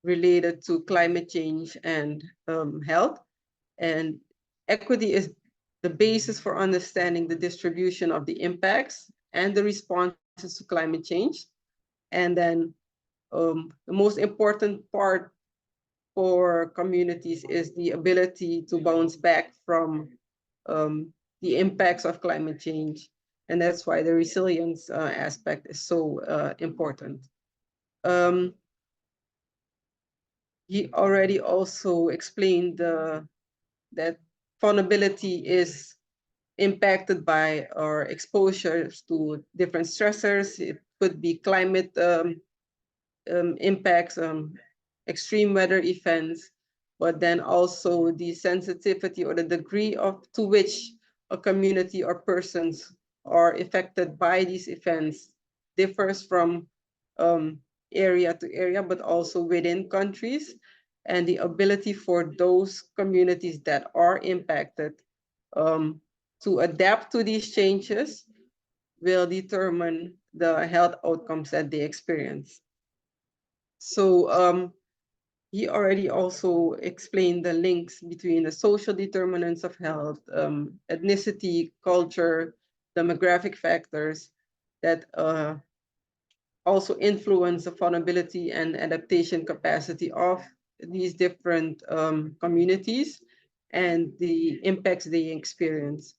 related to climate change and health. And equity is the basis for understanding the distribution of the impacts and the responses to climate change. And then the most important part for communities is the ability to bounce back from the impacts of climate change. And that's why the resilience aspect is so important. He already also explained that vulnerability is impacted by our exposures to different stressors. It could be climate impacts, extreme weather events, but then also the sensitivity or the degree to which a community or persons are affected by these events differs from area to area, but also within countries. And the ability for those communities that are impacted to adapt to these changes will determine the health outcomes that they experience. So he already also explained the links between the social determinants of health, ethnicity, culture, demographic factors that also influence the vulnerability and adaptation capacity of these different communities and the impacts they experience.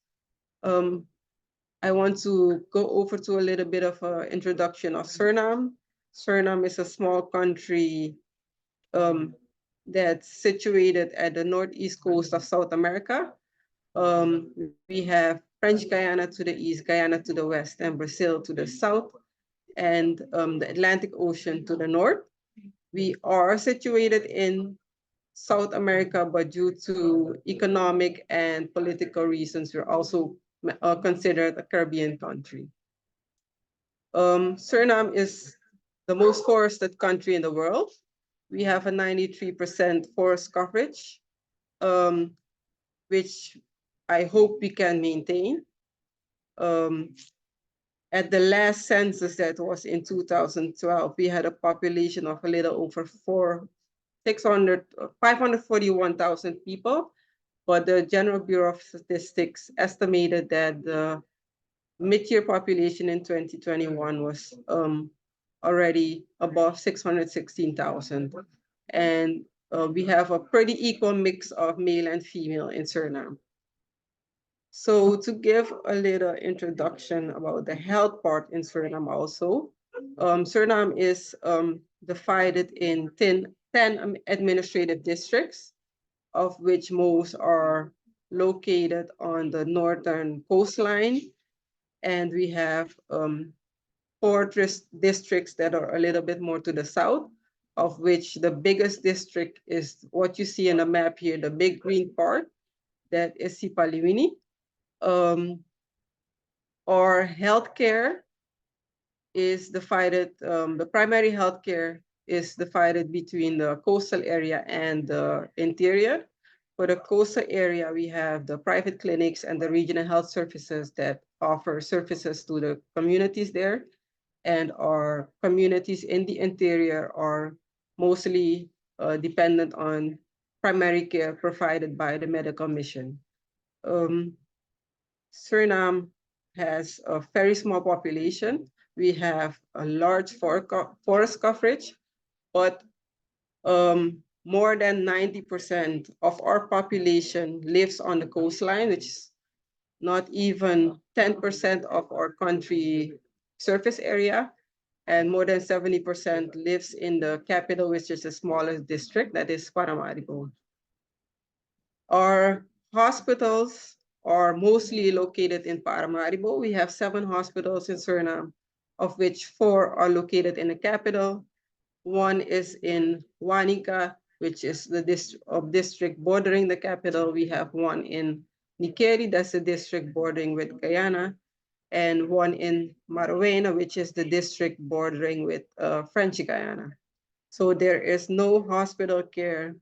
I want to go over to a little bit of an introduction of Suriname. Suriname is a small country that's situated at the northeast coast of South America. We have French Guiana to the east, Guyana to the west, and Brazil to the south, and the Atlantic Ocean to the north. We are situated in South America, but due to economic and political reasons, we're also considered a Caribbean country. Suriname is the most forested country in the world. We have a 93% forest coverage, which I hope we can maintain. At the last census that was in 2012, we had a population of a little over 541,000 people, but the General Bureau of Statistics estimated that the mid-year population in 2021 was already above 616,000. And we have a pretty equal mix of male and female in Suriname. So to give a little introduction about the health part in Suriname also, Suriname is divided in 10 administrative districts, of which most are located on the northern coastline. And we have 4 districts that are a little bit more to the south, of which the biggest district is what you see in the map here, the big green part, that is Sipaliwini. Our healthcare is divided, the primary healthcare is divided between the coastal area and the interior. For the coastal area, we have the private clinics and the regional health services that offer services to the communities there. And our communities in the interior are mostly dependent on primary care provided by the medical mission. Suriname has a very small population. We have a large forest coverage, but more than 90% of our population lives on the coastline, which is not even 10% of our country surface area. And more than 70% lives in the capital, which is the smallest district, that is Paramaribo. Our hospitals are mostly located in Paramaribo. We have 7 hospitals in Suriname, of which 4 are located in the capital. 1 is in Wanica, which is the district bordering the capital. We have 1 in Nikeri, that's the district bordering with Guyana, and 1 in Marawena, which is the district bordering with French Guiana. So there is no hospital care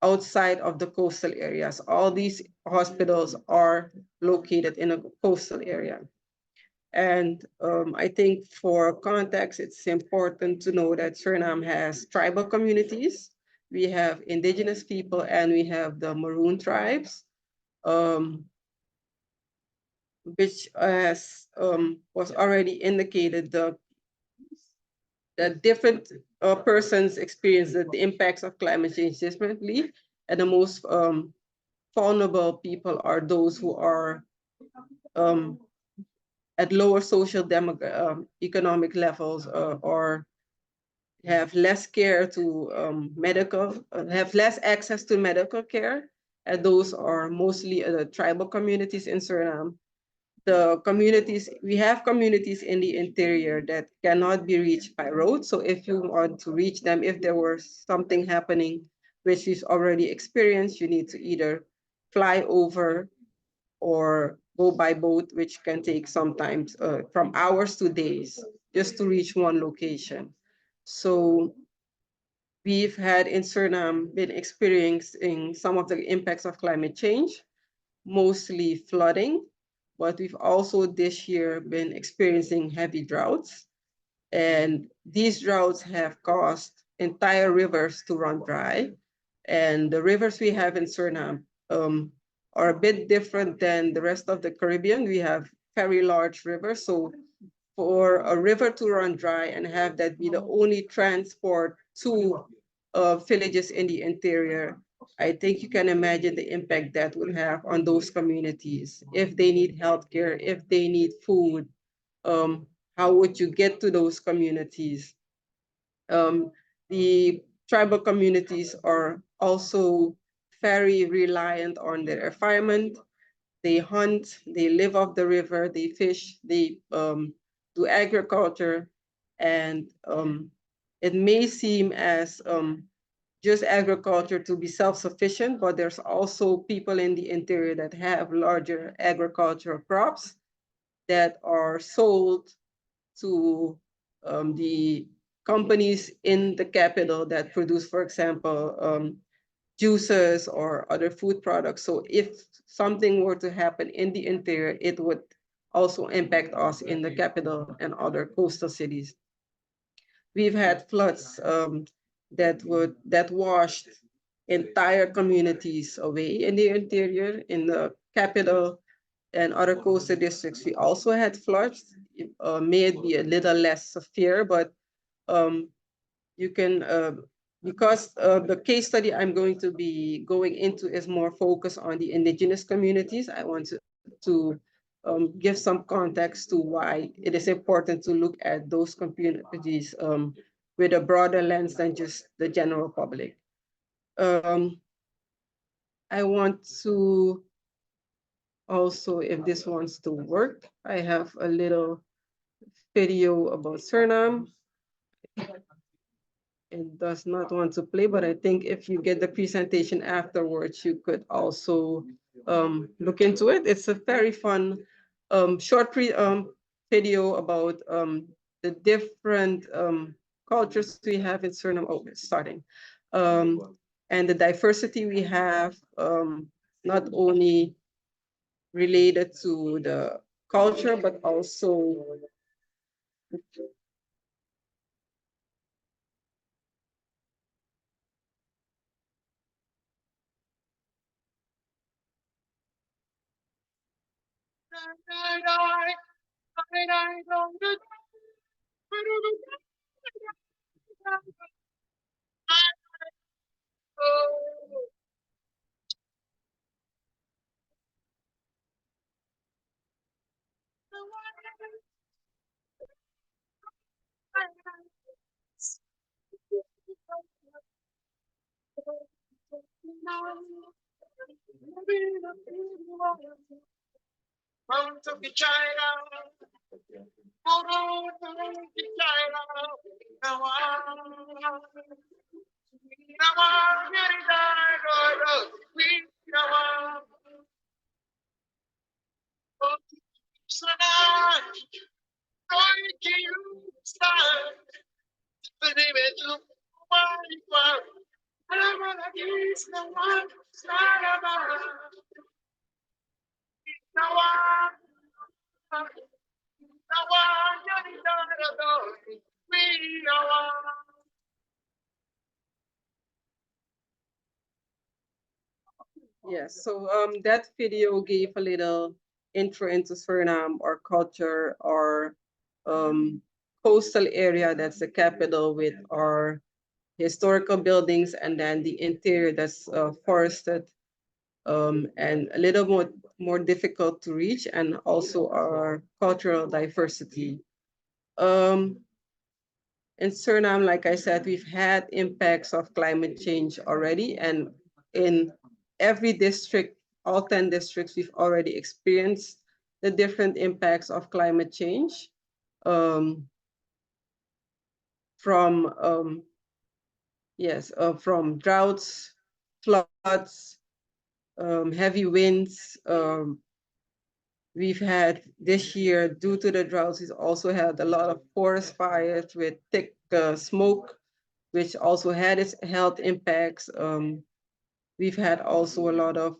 outside of the coastal areas. All these hospitals are located in a coastal area. And I think for context, it's important to know that Suriname has tribal communities. We have indigenous people and we have the Maroon tribes, which as was already indicated, the different persons experience the impacts of climate change differently. And the most vulnerable people are those who are at lower social economic levels or have less care to have less access to medical care. And those are mostly the tribal communities in Suriname. The communities, we have communities in the interior that cannot be reached by road. So if you want to reach them, if there was something happening, which is already experienced, you need to either fly over or go by boat, which can take sometimes from hours to days just to reach one location. So we've had in Suriname been experiencing some of the impacts of climate change, mostly flooding, but we've also this year been experiencing heavy droughts. And these droughts have caused entire rivers to run dry. And the rivers we have in Suriname are a bit different than the rest of the Caribbean. We have very large rivers. So for a river to run dry and have that be the only transport to villages in the interior, I think you can imagine the impact that would have on those communities. If they need healthcare, if they need food, how would you get to those communities? The tribal communities are also very reliant on their environment. They hunt, they live off the river, they fish, they do agriculture, and it may seem as just agriculture to be self-sufficient, but there's also people in the interior that have larger agricultural crops that are sold to the companies in the capital that produce, for example, juices or other food products. So if something were to happen in the interior, it would also impact us in the capital and other coastal cities. We've had floods that washed entire communities away in the interior. In the capital and other coastal districts, we also had floods. May it be a little less severe, but you can, because the case study I'm going to be going into is more focused on the indigenous communities, I want to give some context to why it is important to look at those communities with a broader lens than just the general public. I want to also, if this wants to work, I have a little video about Suriname. It does not want to play, but I think if you get the presentation afterwards, you could also look into it. It's a very fun short video about the different cultures we have in Suriname. Oh, it's starting. And the diversity we have, not only related to the culture, but also yes, so that video gave a little intro into Suriname, our culture, our coastal area that's the capital with our historical buildings, and then the interior that's forested and a little more difficult to reach, and also our cultural diversity. In Suriname, like I said, we've had impacts of climate change already, and in every district, all 10 districts, we've already experienced the different impacts of climate change. From droughts, floods, heavy winds. We've had this year, due to the droughts, we've also had a lot of forest fires with thick smoke, which also had its health impacts. We've had also a lot of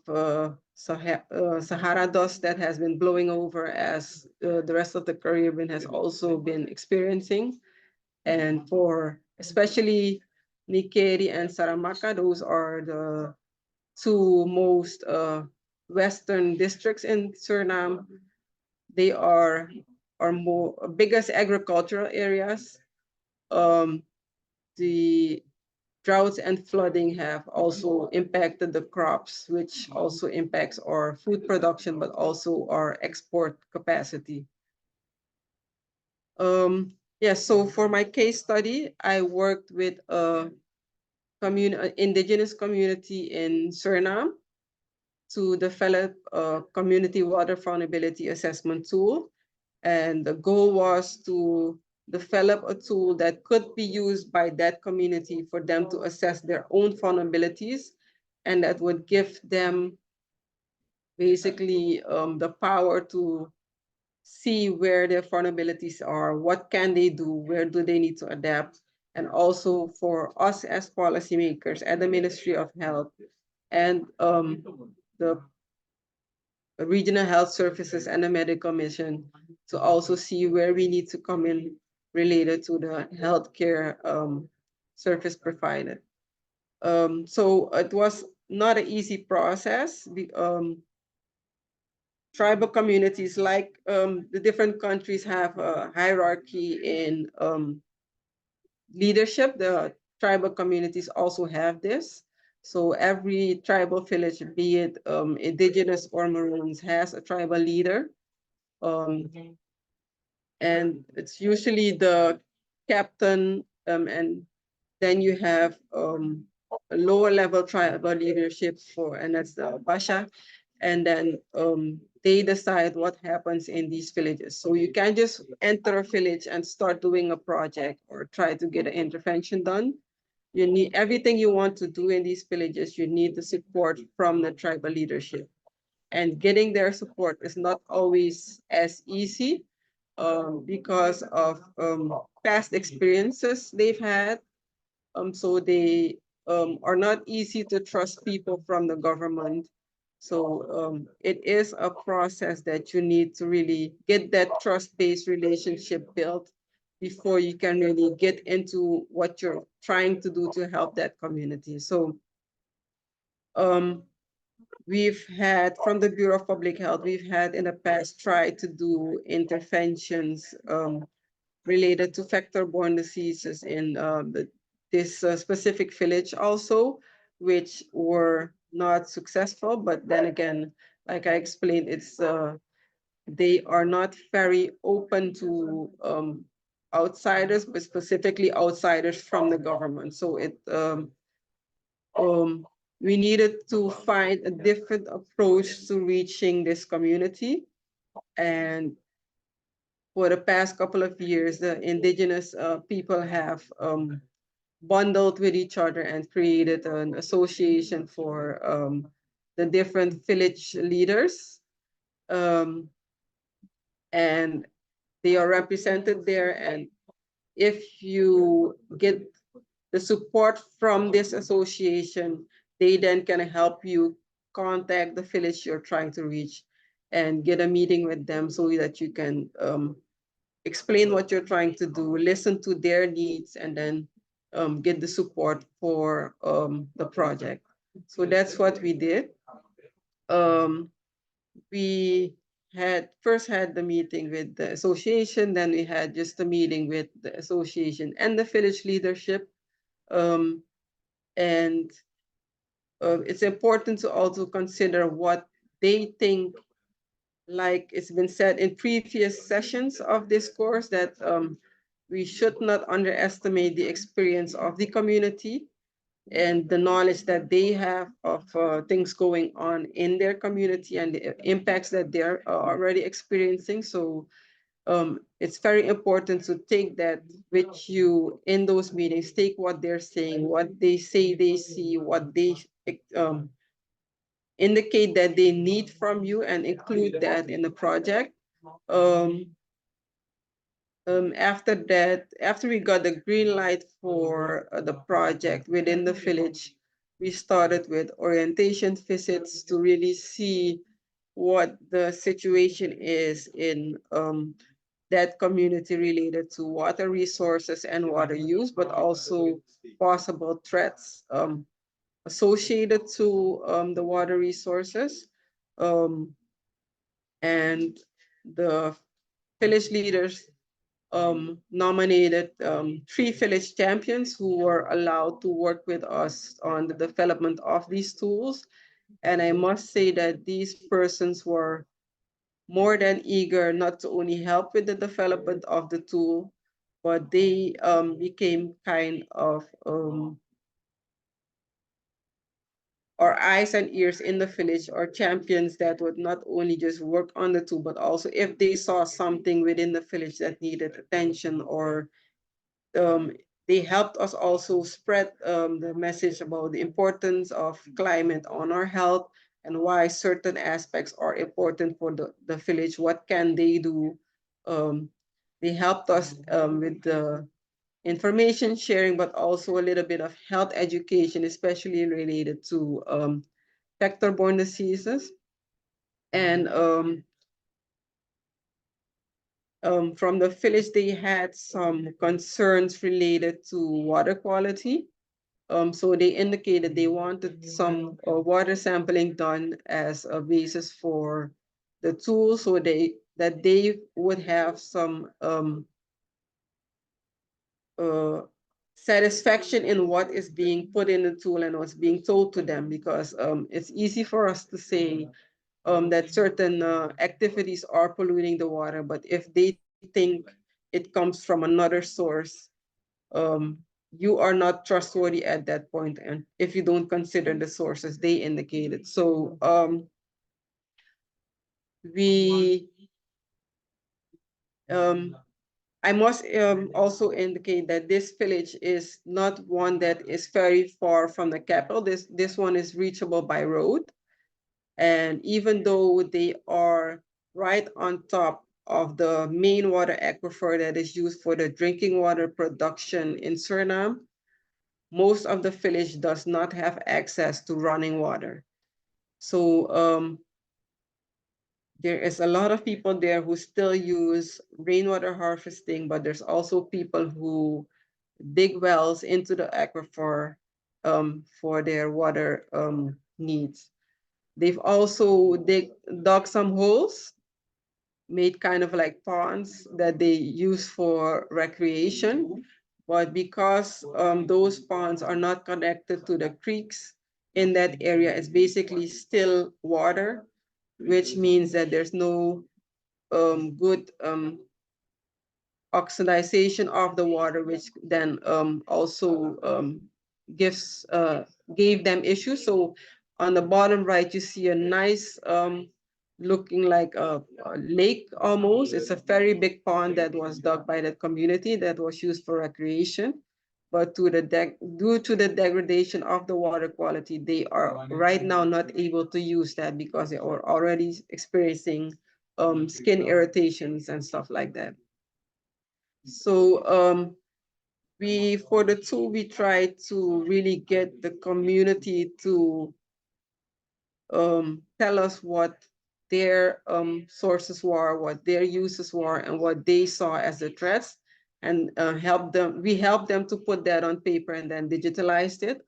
Sahara dust that has been blowing over, as the rest of the Caribbean has also been experiencing. And for especially Nikeri and Saramacca, those are the two most western districts in Suriname. They are our biggest agricultural areas. The droughts and flooding have also impacted the crops, which also impacts our food production, but also our export capacity. So for my case study, I worked with a indigenous community in Suriname to develop a community water vulnerability assessment tool. And the goal was to develop a tool that could be used by that community for them to assess their own vulnerabilities, and that would give them basically the power to see where their vulnerabilities are, what can they do, where do they need to adapt, and also for us as policymakers at the Ministry of Health and the regional health services and the medical mission to also see where we need to come in related to the healthcare service provided. So it was not an easy process. Tribal communities, like the different countries, have a hierarchy in leadership. The tribal communities also have this. So every tribal village, be it indigenous or Maroons, has a tribal leader. And it's usually the captain, and then you have a lower level tribal leadership and that's the Basha. And then they decide what happens in these villages. So you can't just enter a village and start doing a project or try to get an intervention done. You need everything you want to do in these villages, you need the support from the tribal leadership. And getting their support is not always as easy because of past experiences they've had. So they are not easy to trust people from the government. So it is a process that you need to really get that trust-based relationship built before you can really get into what you're trying to do to help that community. So we've had, from the Bureau of Public Health, we've had in the past tried to do interventions related to vector-borne diseases in this specific village also, which were not successful. But then again, like I explained, it's they are not very open to outsiders, but specifically outsiders from the government. So we needed to find a different approach to reaching this community. And for the past couple of years, the indigenous people have bundled with each other and created an association for the different village leaders. And they are represented there. And if you get the support from this association, they then can help you contact the village you're trying to reach and get a meeting with them so that you can explain what you're trying to do, listen to their needs, and then get the support for the project. So that's what we did. We first had the meeting with the association, then we had just a meeting with the association and the village leadership. And it's important to also consider what they think. Like it's been said in previous sessions of this course, that we should not underestimate the experience of the community and the knowledge that they have of things going on in their community and the impacts that they're already experiencing. So it's very important to take that with you in those meetings, take what they're saying, what they say they see, what they indicate that they need from you, and include that in the project. After that, after we got the green light for the project within the village, we started with orientation visits to really see what the situation is in that community related to water resources and water use, but also possible threats associated to the water resources. And the village leaders nominated 3 village champions who were allowed to work with us on the development of these tools. And I must say that these persons were more than eager not to only help with the development of the tool, but they became kind of or eyes and ears in the village, or champions that would not only just work on the tool, but also if they saw something within the village that needed attention, or they helped us also spread the message about the importance of climate on our health and why certain aspects are important for the village. What can they do? They helped us with the information sharing, but also a little bit of health education, especially related to vector-borne diseases. And from the village, they had some concerns related to water quality. So they indicated they wanted some water sampling done as a basis for the tool, so that they would have some satisfaction in what is being put in the tool and what's being told to them, because it's easy for us to say that certain activities are polluting the water, but if they think it comes from another source, you are not trustworthy at that point, and if you don't consider the sources they indicated. So I must also indicate that this village is not one that is very far from the capital. This one is reachable by road. And even though they are right on top of the main water aquifer that is used for the drinking water production in Suriname, most of the village does not have access to running water. So there is a lot of people there who still use rainwater harvesting, but there's also people who dig wells into the aquifer for their water needs. They've also dug some holes, made kind of like ponds that they use for recreation. But because those ponds are not connected to the creeks in that area, it's basically still water, which means that there's no good oxidization of the water, which then also gave them issues. So on the bottom right, you see a nice looking like a lake almost. It's a very big pond that was dug by the community that was used for recreation. But due to the degradation of the water quality, they are right now not able to use that because they are already experiencing skin irritations and stuff like that. So for the tool, we try to really get the community to tell us what their sources were, what their uses were, and what they saw as the threats, and we help them to put that on paper and then digitalized it.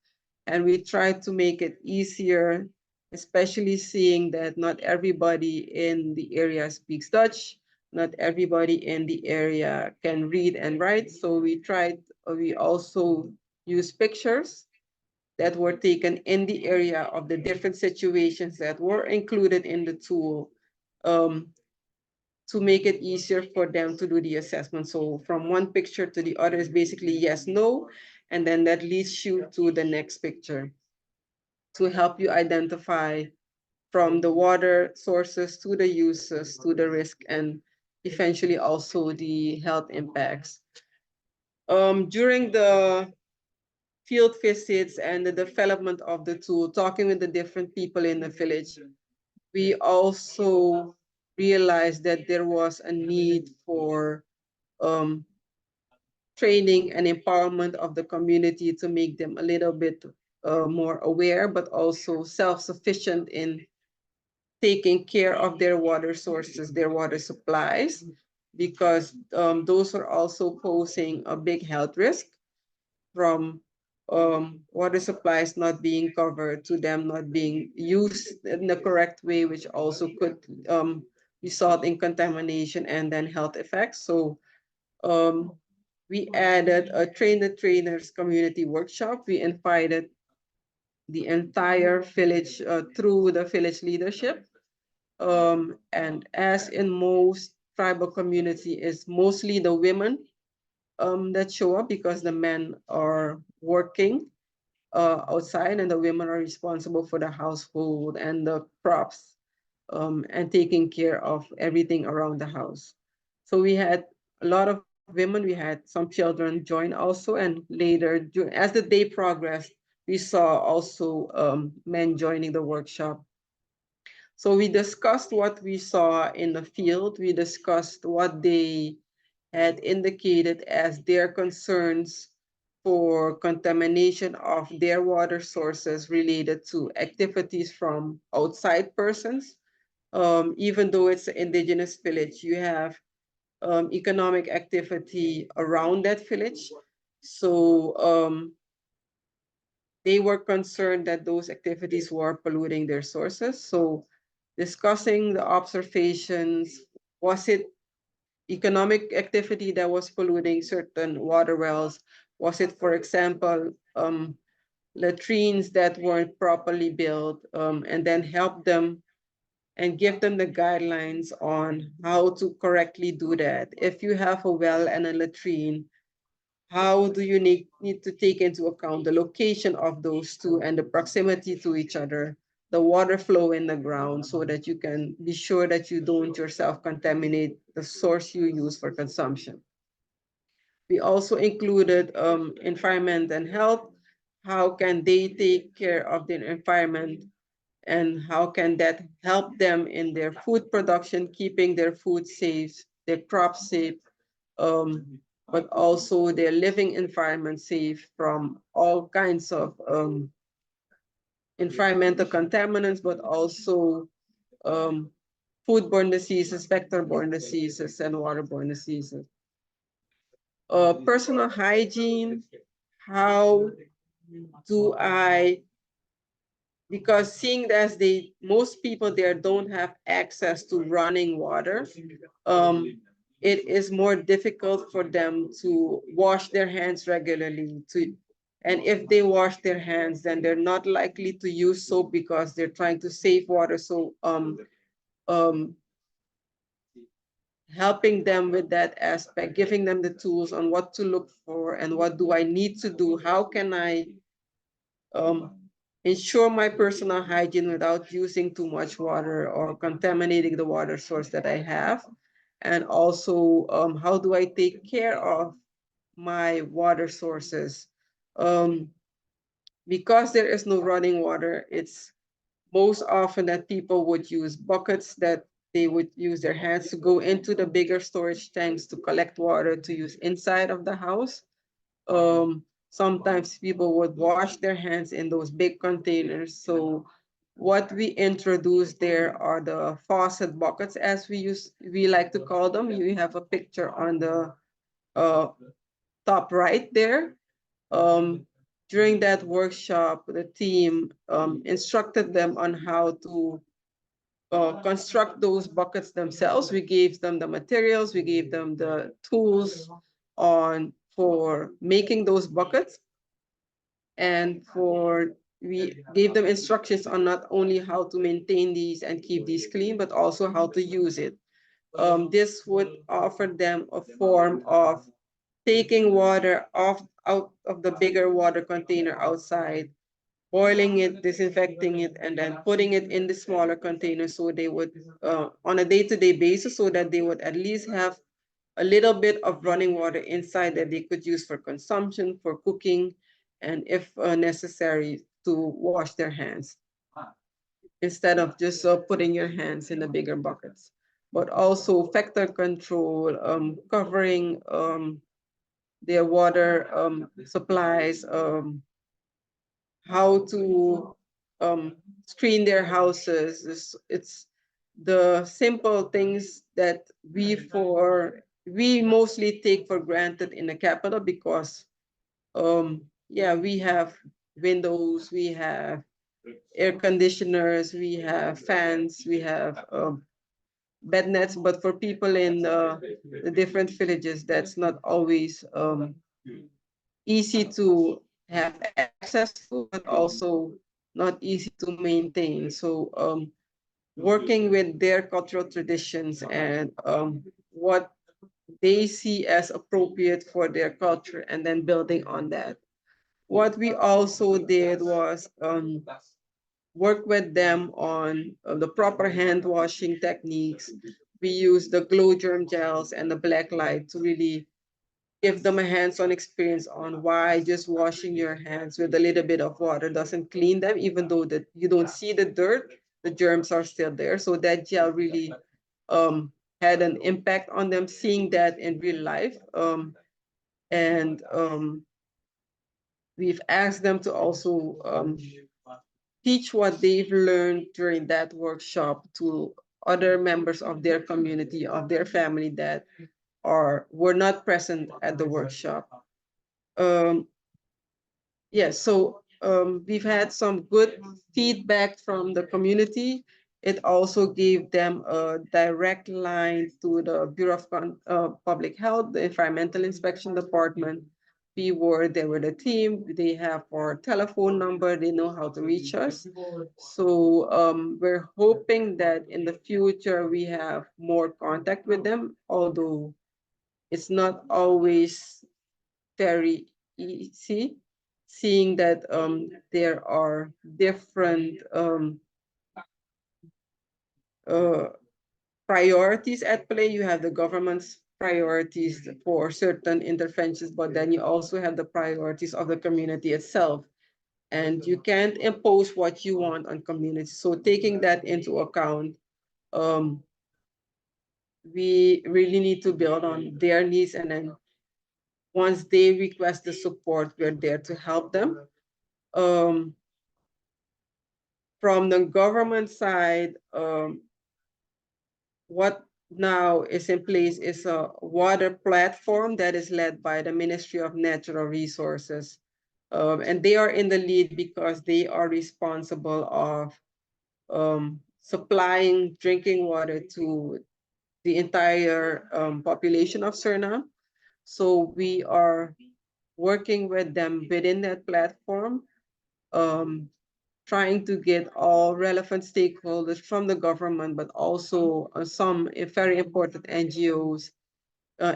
And we try to make it easier, especially seeing that not everybody in the area speaks Dutch, not everybody in the area can read and write. So we also use pictures that were taken in the area of the different situations that were included in the tool to make it easier for them to do the assessment. So from one picture to the other is basically yes, no, and then that leads you to the next picture to help you identify from the water sources to the uses to the risk and eventually also the health impacts. During the field visits and the development of the tool, talking with the different people in the village, we also realized that there was a need for training and empowerment of the community to make them a little bit more aware, but also self-sufficient in taking care of their water sources, their water supplies, because those are also posing a big health risk from water supplies not being covered to them not being used in the correct way, which also could result in contamination and then health effects. So we added a train the trainers community workshop. We invited the entire village through the village leadership. And as in most tribal community, it's mostly the women that show up because the men are working. outside, and the women are responsible for the household and the crops, and taking care of everything around the house. So we had a lot of women, we had some children join also, and later, as the day progressed, we saw also men joining the workshop. So we discussed what we saw in the field. We discussed what they had indicated as their concerns for contamination of their water sources related to activities from outside persons. Even though it's an indigenous village, you have economic activity around that village. So they were concerned that those activities were polluting their sources. So discussing the observations, was it economic activity that was polluting certain water wells? Was it, for example, latrines that weren't properly built, and then help them and give them the guidelines on how to correctly do that. If you have a well and a latrine, how do you need to take into account the location of those two and the proximity to each other, the water flow in the ground, so that you can be sure that you don't yourself contaminate the source you use for consumption. We also included environment and health. How can they take care of the environment, and how can that help them in their food production, keeping their food safe, their crops safe, but also their living environment safe from all kinds of environmental contaminants, but also um, foodborne diseases, vector-borne diseases, and waterborne diseases. Personal hygiene, how do I, because seeing as most people there don't have access to running water, it is more difficult for them to wash their hands regularly. And if they wash their hands, then they're not likely to use soap because they're trying to save water. So um, helping them with that aspect, giving them the tools on what to look for and what do I need to do, how can I ensure my personal hygiene without using too much water or contaminating the water source that I have. And also, how do I take care of my water sources? Because there is no running water, it's most often that people would use buckets that they would use their hands to go into the bigger storage tanks to collect water to use inside of the house. Sometimes people would wash their hands in those big containers. So what we introduced there are the faucet buckets, as we like to call them. You have a picture on the uh, top right there. During that workshop, the team instructed them on how to construct those buckets themselves. We gave them the materials, we gave them the tools for making those buckets, and we gave them instructions on not only how to maintain these and keep these clean, but also how to use it. This would offer them a form of taking water out of the bigger water container outside, boiling it, disinfecting it, and then putting it in the smaller container so they would, on a day-to-day basis, so that they would at least have a little bit of running water inside that they could use for consumption, for cooking, and if necessary, to wash their hands, instead of just putting your hands in the bigger buckets. But also vector control, covering their water supplies, how to screen their houses. It's the simple things that we mostly take for granted in the capital, because yeah, we have windows, we have air conditioners, we have fans, we have bed nets, but for people in the different villages, that's not always easy to have access to, but also not easy to maintain. So working with their cultural traditions and what they see as appropriate for their culture, and then building on that. what we also did was work with them on the proper hand washing techniques. We use the glow germ gels and the black light to really give them a hands-on experience on why just washing your hands with a little bit of water doesn't clean them, even though that you don't see the dirt, the germs are still there. So that gel really had an impact on them, seeing that in real life. And we've asked them to also teach what they've learned during that workshop to other members of their community, of their family that were not present at the workshop. Yes, so we've had some good feedback from the community. It also gave them a direct line to the Bureau of Public Health, the Environmental Inspection Department. They were the team, they have our telephone number, they know how to reach us. So we're hoping that in the future we have more contact with them, although it's not always very easy, seeing that there are different priorities at play. You have the government's priorities for certain interventions, but then you also have the priorities of the community itself. And you can't impose what you want on communities. So taking that into account, we really need to build on their needs, and then once they request the support, we're there to help them. From the government side, what now is in place is a water platform that is led by the Ministry of Natural Resources. And they are in the lead because they are responsible of supplying drinking water to the entire population of Suriname. So we are working with them within that platform, trying to get all relevant stakeholders from the government, but also some very important NGOs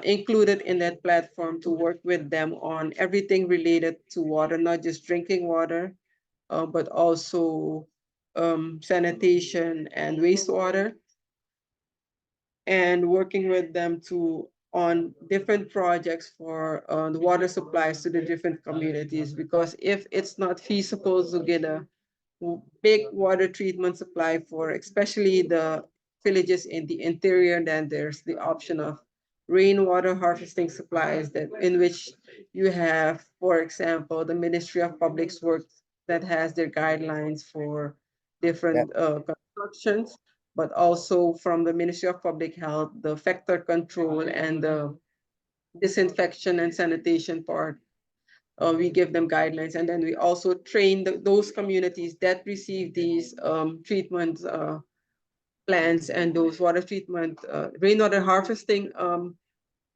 included in that platform to work with them on everything related to water, not just drinking water, but also sanitation and wastewater, and working with them on different projects for the water supplies to the different communities. Because if it's not feasible to get a big water treatment supply for especially the villages in the interior, then there's the option of rainwater harvesting supplies, that in which you have, for example, the Ministry of Public Works that has their guidelines for different constructions, but also from the Ministry of Public Health, the vector control and the disinfection and sanitation part. We give them guidelines, and then we also train those communities that receive these treatment plants and those water treatment, rainwater harvesting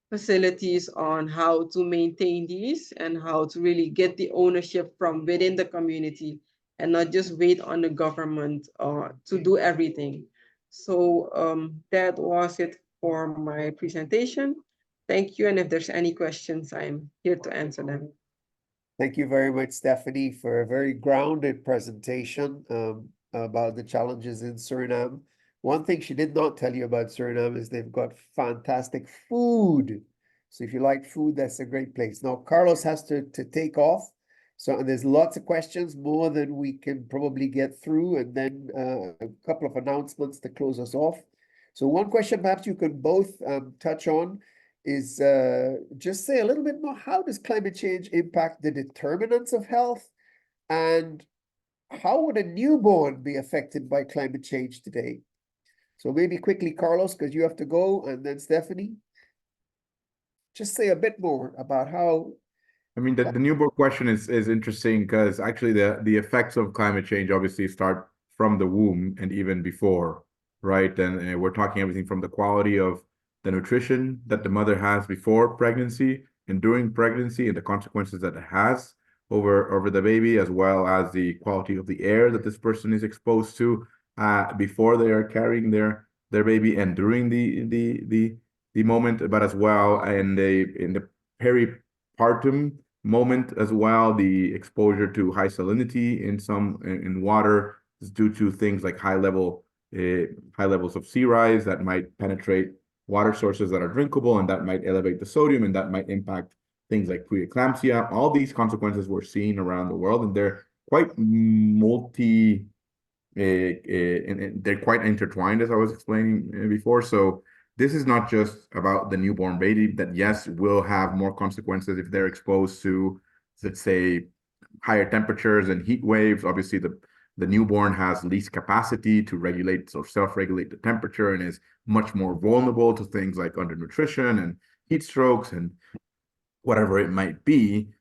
facilities on how to maintain these and how to really get the ownership from within the community and not just wait on the government to do everything. So that was it for my presentation. Thank you, and if there's any questions, I'm here to answer them. Thank you very much, Stephanie, for a very grounded presentation about the challenges in Suriname. One thing she did not tell you about Suriname is they've got fantastic food. So if you like food, that's a great place. Now, Carlos has to take off. So there's lots of questions, more than we can probably get through, and then a couple of announcements to close us off. So one question perhaps you could both touch on is just say a little bit more, how does climate change impact the determinants of health? And how would a newborn be affected by climate change today? So maybe quickly, Carlos, because you have to go, and then Stephanie. Just say a bit more about how. I mean, the newborn question is interesting because actually the effects of climate change obviously start from the womb and even before, right? And we're talking everything from the quality of the nutrition that the mother has before pregnancy and during pregnancy, and the consequences that it has over the baby, as well as the quality of the air that this person is exposed to before they are carrying their baby and during the moment, but as well in the peripartum moment as well. The exposure to high salinity in water is due to things like high levels of sea rise that might penetrate water sources that are drinkable, and that might elevate the sodium, and that might impact things like preeclampsia. All these consequences we're seeing around the world, and they're quite and they're quite intertwined, as I was explaining before. So this is not just about the newborn baby that, yes, will have more consequences if they're exposed to, let's say, higher temperatures and heat waves. Obviously, the newborn has least capacity to regulate or self-regulate the temperature and is much more vulnerable to things like undernutrition and heat strokes and whatever it might be.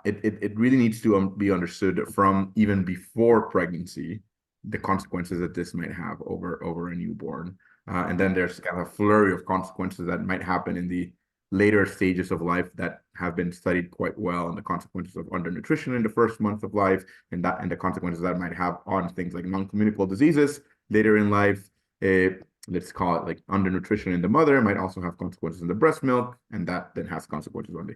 It really needs to be understood from even before pregnancy, the consequences that this might have over a newborn. And then there's kind of a flurry of consequences that might happen in the later stages of life that have been studied quite well, and the consequences of undernutrition in the first month of life, and the consequences that might have on things like non-communicable diseases later in life. Let's call it like undernutrition in the mother might also have consequences in the breast milk, and that then has consequences on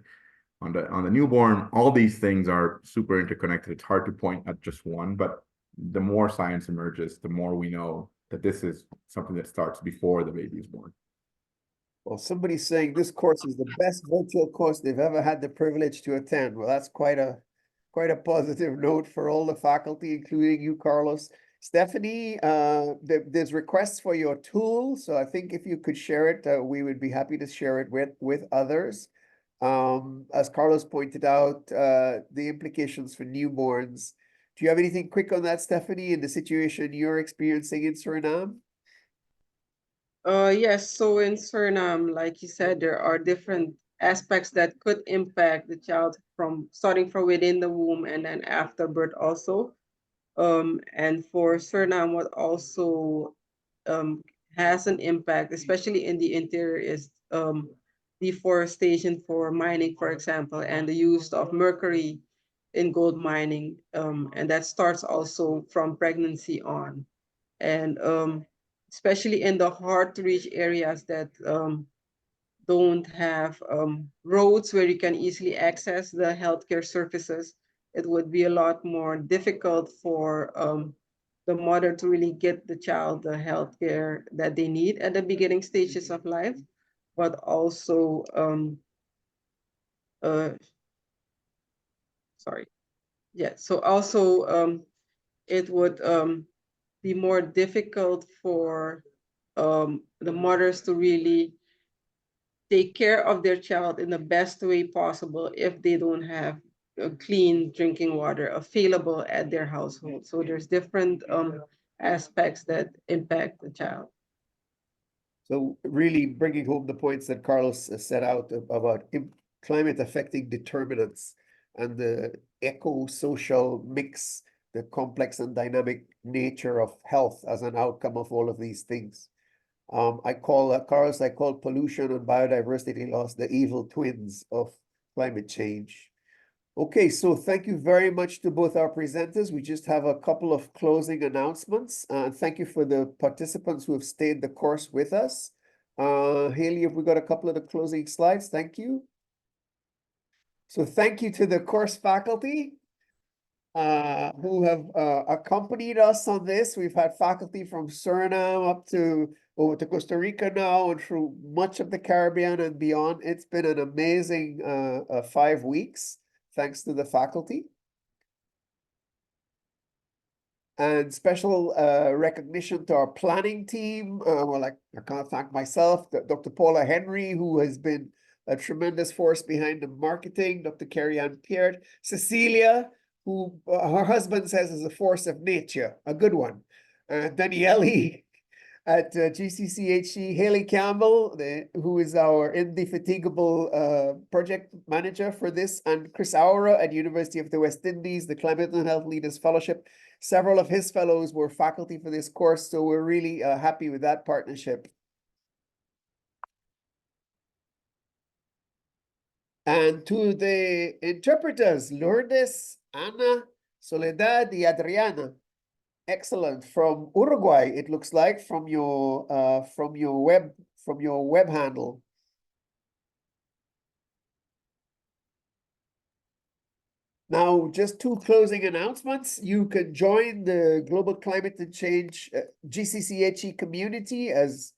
the newborn. All these things are super interconnected. It's hard to point at just one, but the more science emerges, the more we know that this is something that starts before the baby is born. Well, somebody's saying this course is the best virtual course they've ever had the privilege to attend. Well, that's quite a positive note for all the faculty, including you, Carlos. Stephanie, there's requests for your tool, so I think if you could share it, we would be happy to share it with others. As Carlos pointed out, the implications for newborns. Do you have anything quick on that, Stephanie, in the situation you're experiencing in Suriname? Yes, so in Suriname, like you said, there are different aspects that could impact the child from starting from within the womb and then after birth also. And for Suriname, what also has an impact, especially in the interior, is deforestation for mining, for example, and the use of mercury in gold mining. And that starts also from pregnancy on. And especially in the hard-to-reach areas that don't have roads where you can easily access the healthcare services, it would be a lot more difficult for the mother to really get the child the healthcare that they need at the beginning stages of life, but also, so also it would be more difficult for the mothers to really take care of their child in the best way possible if they don't have clean drinking water available at their household. So there's different aspects that impact the child. So really bringing home the points that Carlos set out about climate affecting determinants and the eco-social mix, the complex and dynamic nature of health as an outcome of all of these things. Carlos, I call pollution and biodiversity loss the evil twins of climate change. Okay, so thank you very much to both our presenters. We just have a couple of closing announcements. Thank you for the participants who have stayed the course with us. Haley, have we got a couple of the closing slides? Thank you. So thank you to the course faculty who have accompanied us on this. We've had faculty from Suriname up to over to Costa Rica now and through much of the Caribbean and beyond. It's been an amazing 5 weeks, thanks to the faculty. And special recognition to our planning team. Well, I can't thank myself, Dr. Paula Henry, who has been a tremendous force behind the marketing, Dr. Carrie-Ann Peart, Cecilia, who her husband says is a force of nature, a good one. Daniele at GCCHE, Haley Campbell, who is our indefatigable project manager for this, and Chris Aura at University of the West Indies, the Climate and Health Leaders Fellowship. Several of his fellows were faculty for this course, so we're really happy with that partnership. And to the interpreters, Lourdes, Ana, Soledad, y Adriana. Excellent. From Uruguay, it looks like, from your web handle. Now, just two closing announcements. You can join the Global Climate and Change GCCHE community as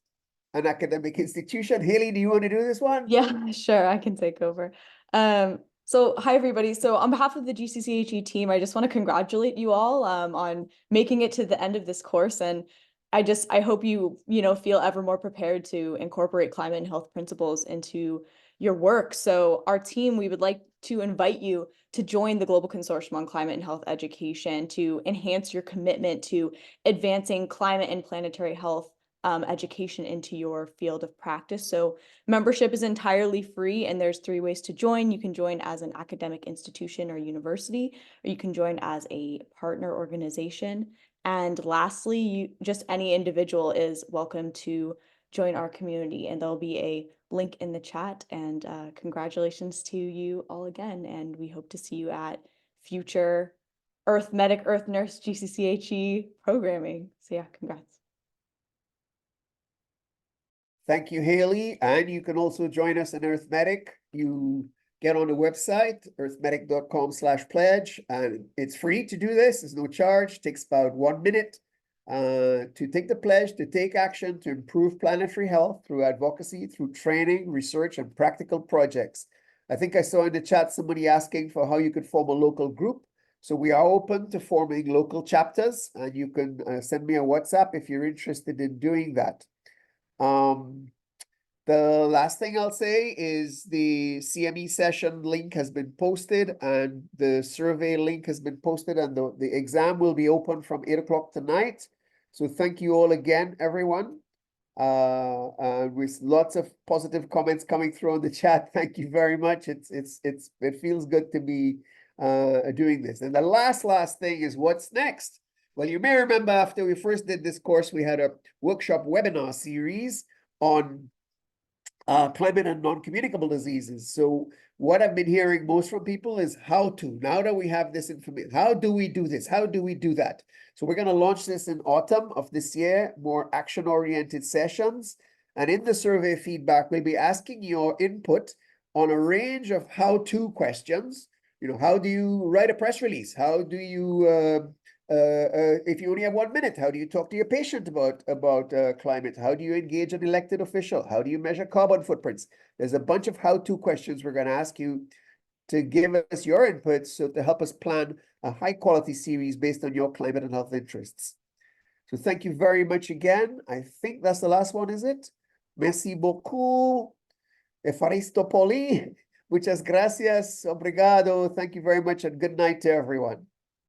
an academic institution. Haley, do you want to do this one? Yeah, sure, I can take over. So hi everybody. So on behalf of the GCCHE team, I just want to congratulate you all on making it to the end of this course. And I hope you feel ever more prepared to incorporate climate and health principles into your work. So our team, we would like to invite you to join the Global Consortium on Climate and Health Education to enhance your commitment to advancing climate and planetary health education into your field of practice. So membership is entirely free, and there's 3 ways to join. You can join as an academic institution or university, or you can join as a partner organization. And lastly, just any individual is welcome to join our community, and there'll be a link in the chat. And congratulations to you all again, and we hope to see you at future EarthMedic, EarthNurse, GCCHE programming. So yeah, congrats. Thank you, Haley. And you can also join us in EarthMedic. You get on the website, earthmedic.com/pledge, and it's free to do this. There's no charge. It takes about 1 minute to take the pledge, to take action, to improve planetary health through advocacy, through training, research, and practical projects. I think I saw in the chat somebody asking for how you could form a local group. So we are open to forming local chapters, and you can send me a WhatsApp if you're interested in doing that. The last thing I'll say is the CME session link has been posted, and the survey link has been posted, and the exam will be open from 8 o'clock tonight. So thank you all again, everyone. With lots of positive comments coming through on the chat. Thank you very much. It feels good to be doing this. And the last thing is what's next? Well, you may remember after we first did this course, we had a workshop webinar series on climate and non-communicable diseases. So what I've been hearing most from people is how to, now that we have this information, how do we do this? How do we do that? So we're going to launch this in autumn of this year, more action-oriented sessions. And in the survey feedback, we'll be asking your input on a range of how-to questions. How do you write a press release? How do you if you only have 1 minute, how do you talk to your patient about climate? How do you engage an elected official? How do you measure carbon footprints? There's a bunch of how-to questions we're going to ask you to give us your input, so to help us plan a high-quality series based on your climate and health interests. So thank you very much again. I think that's the last one, is it? Merci beaucoup. Efaristo Poli. Muchas gracias. Obrigado. Thank you very much, and good night to everyone.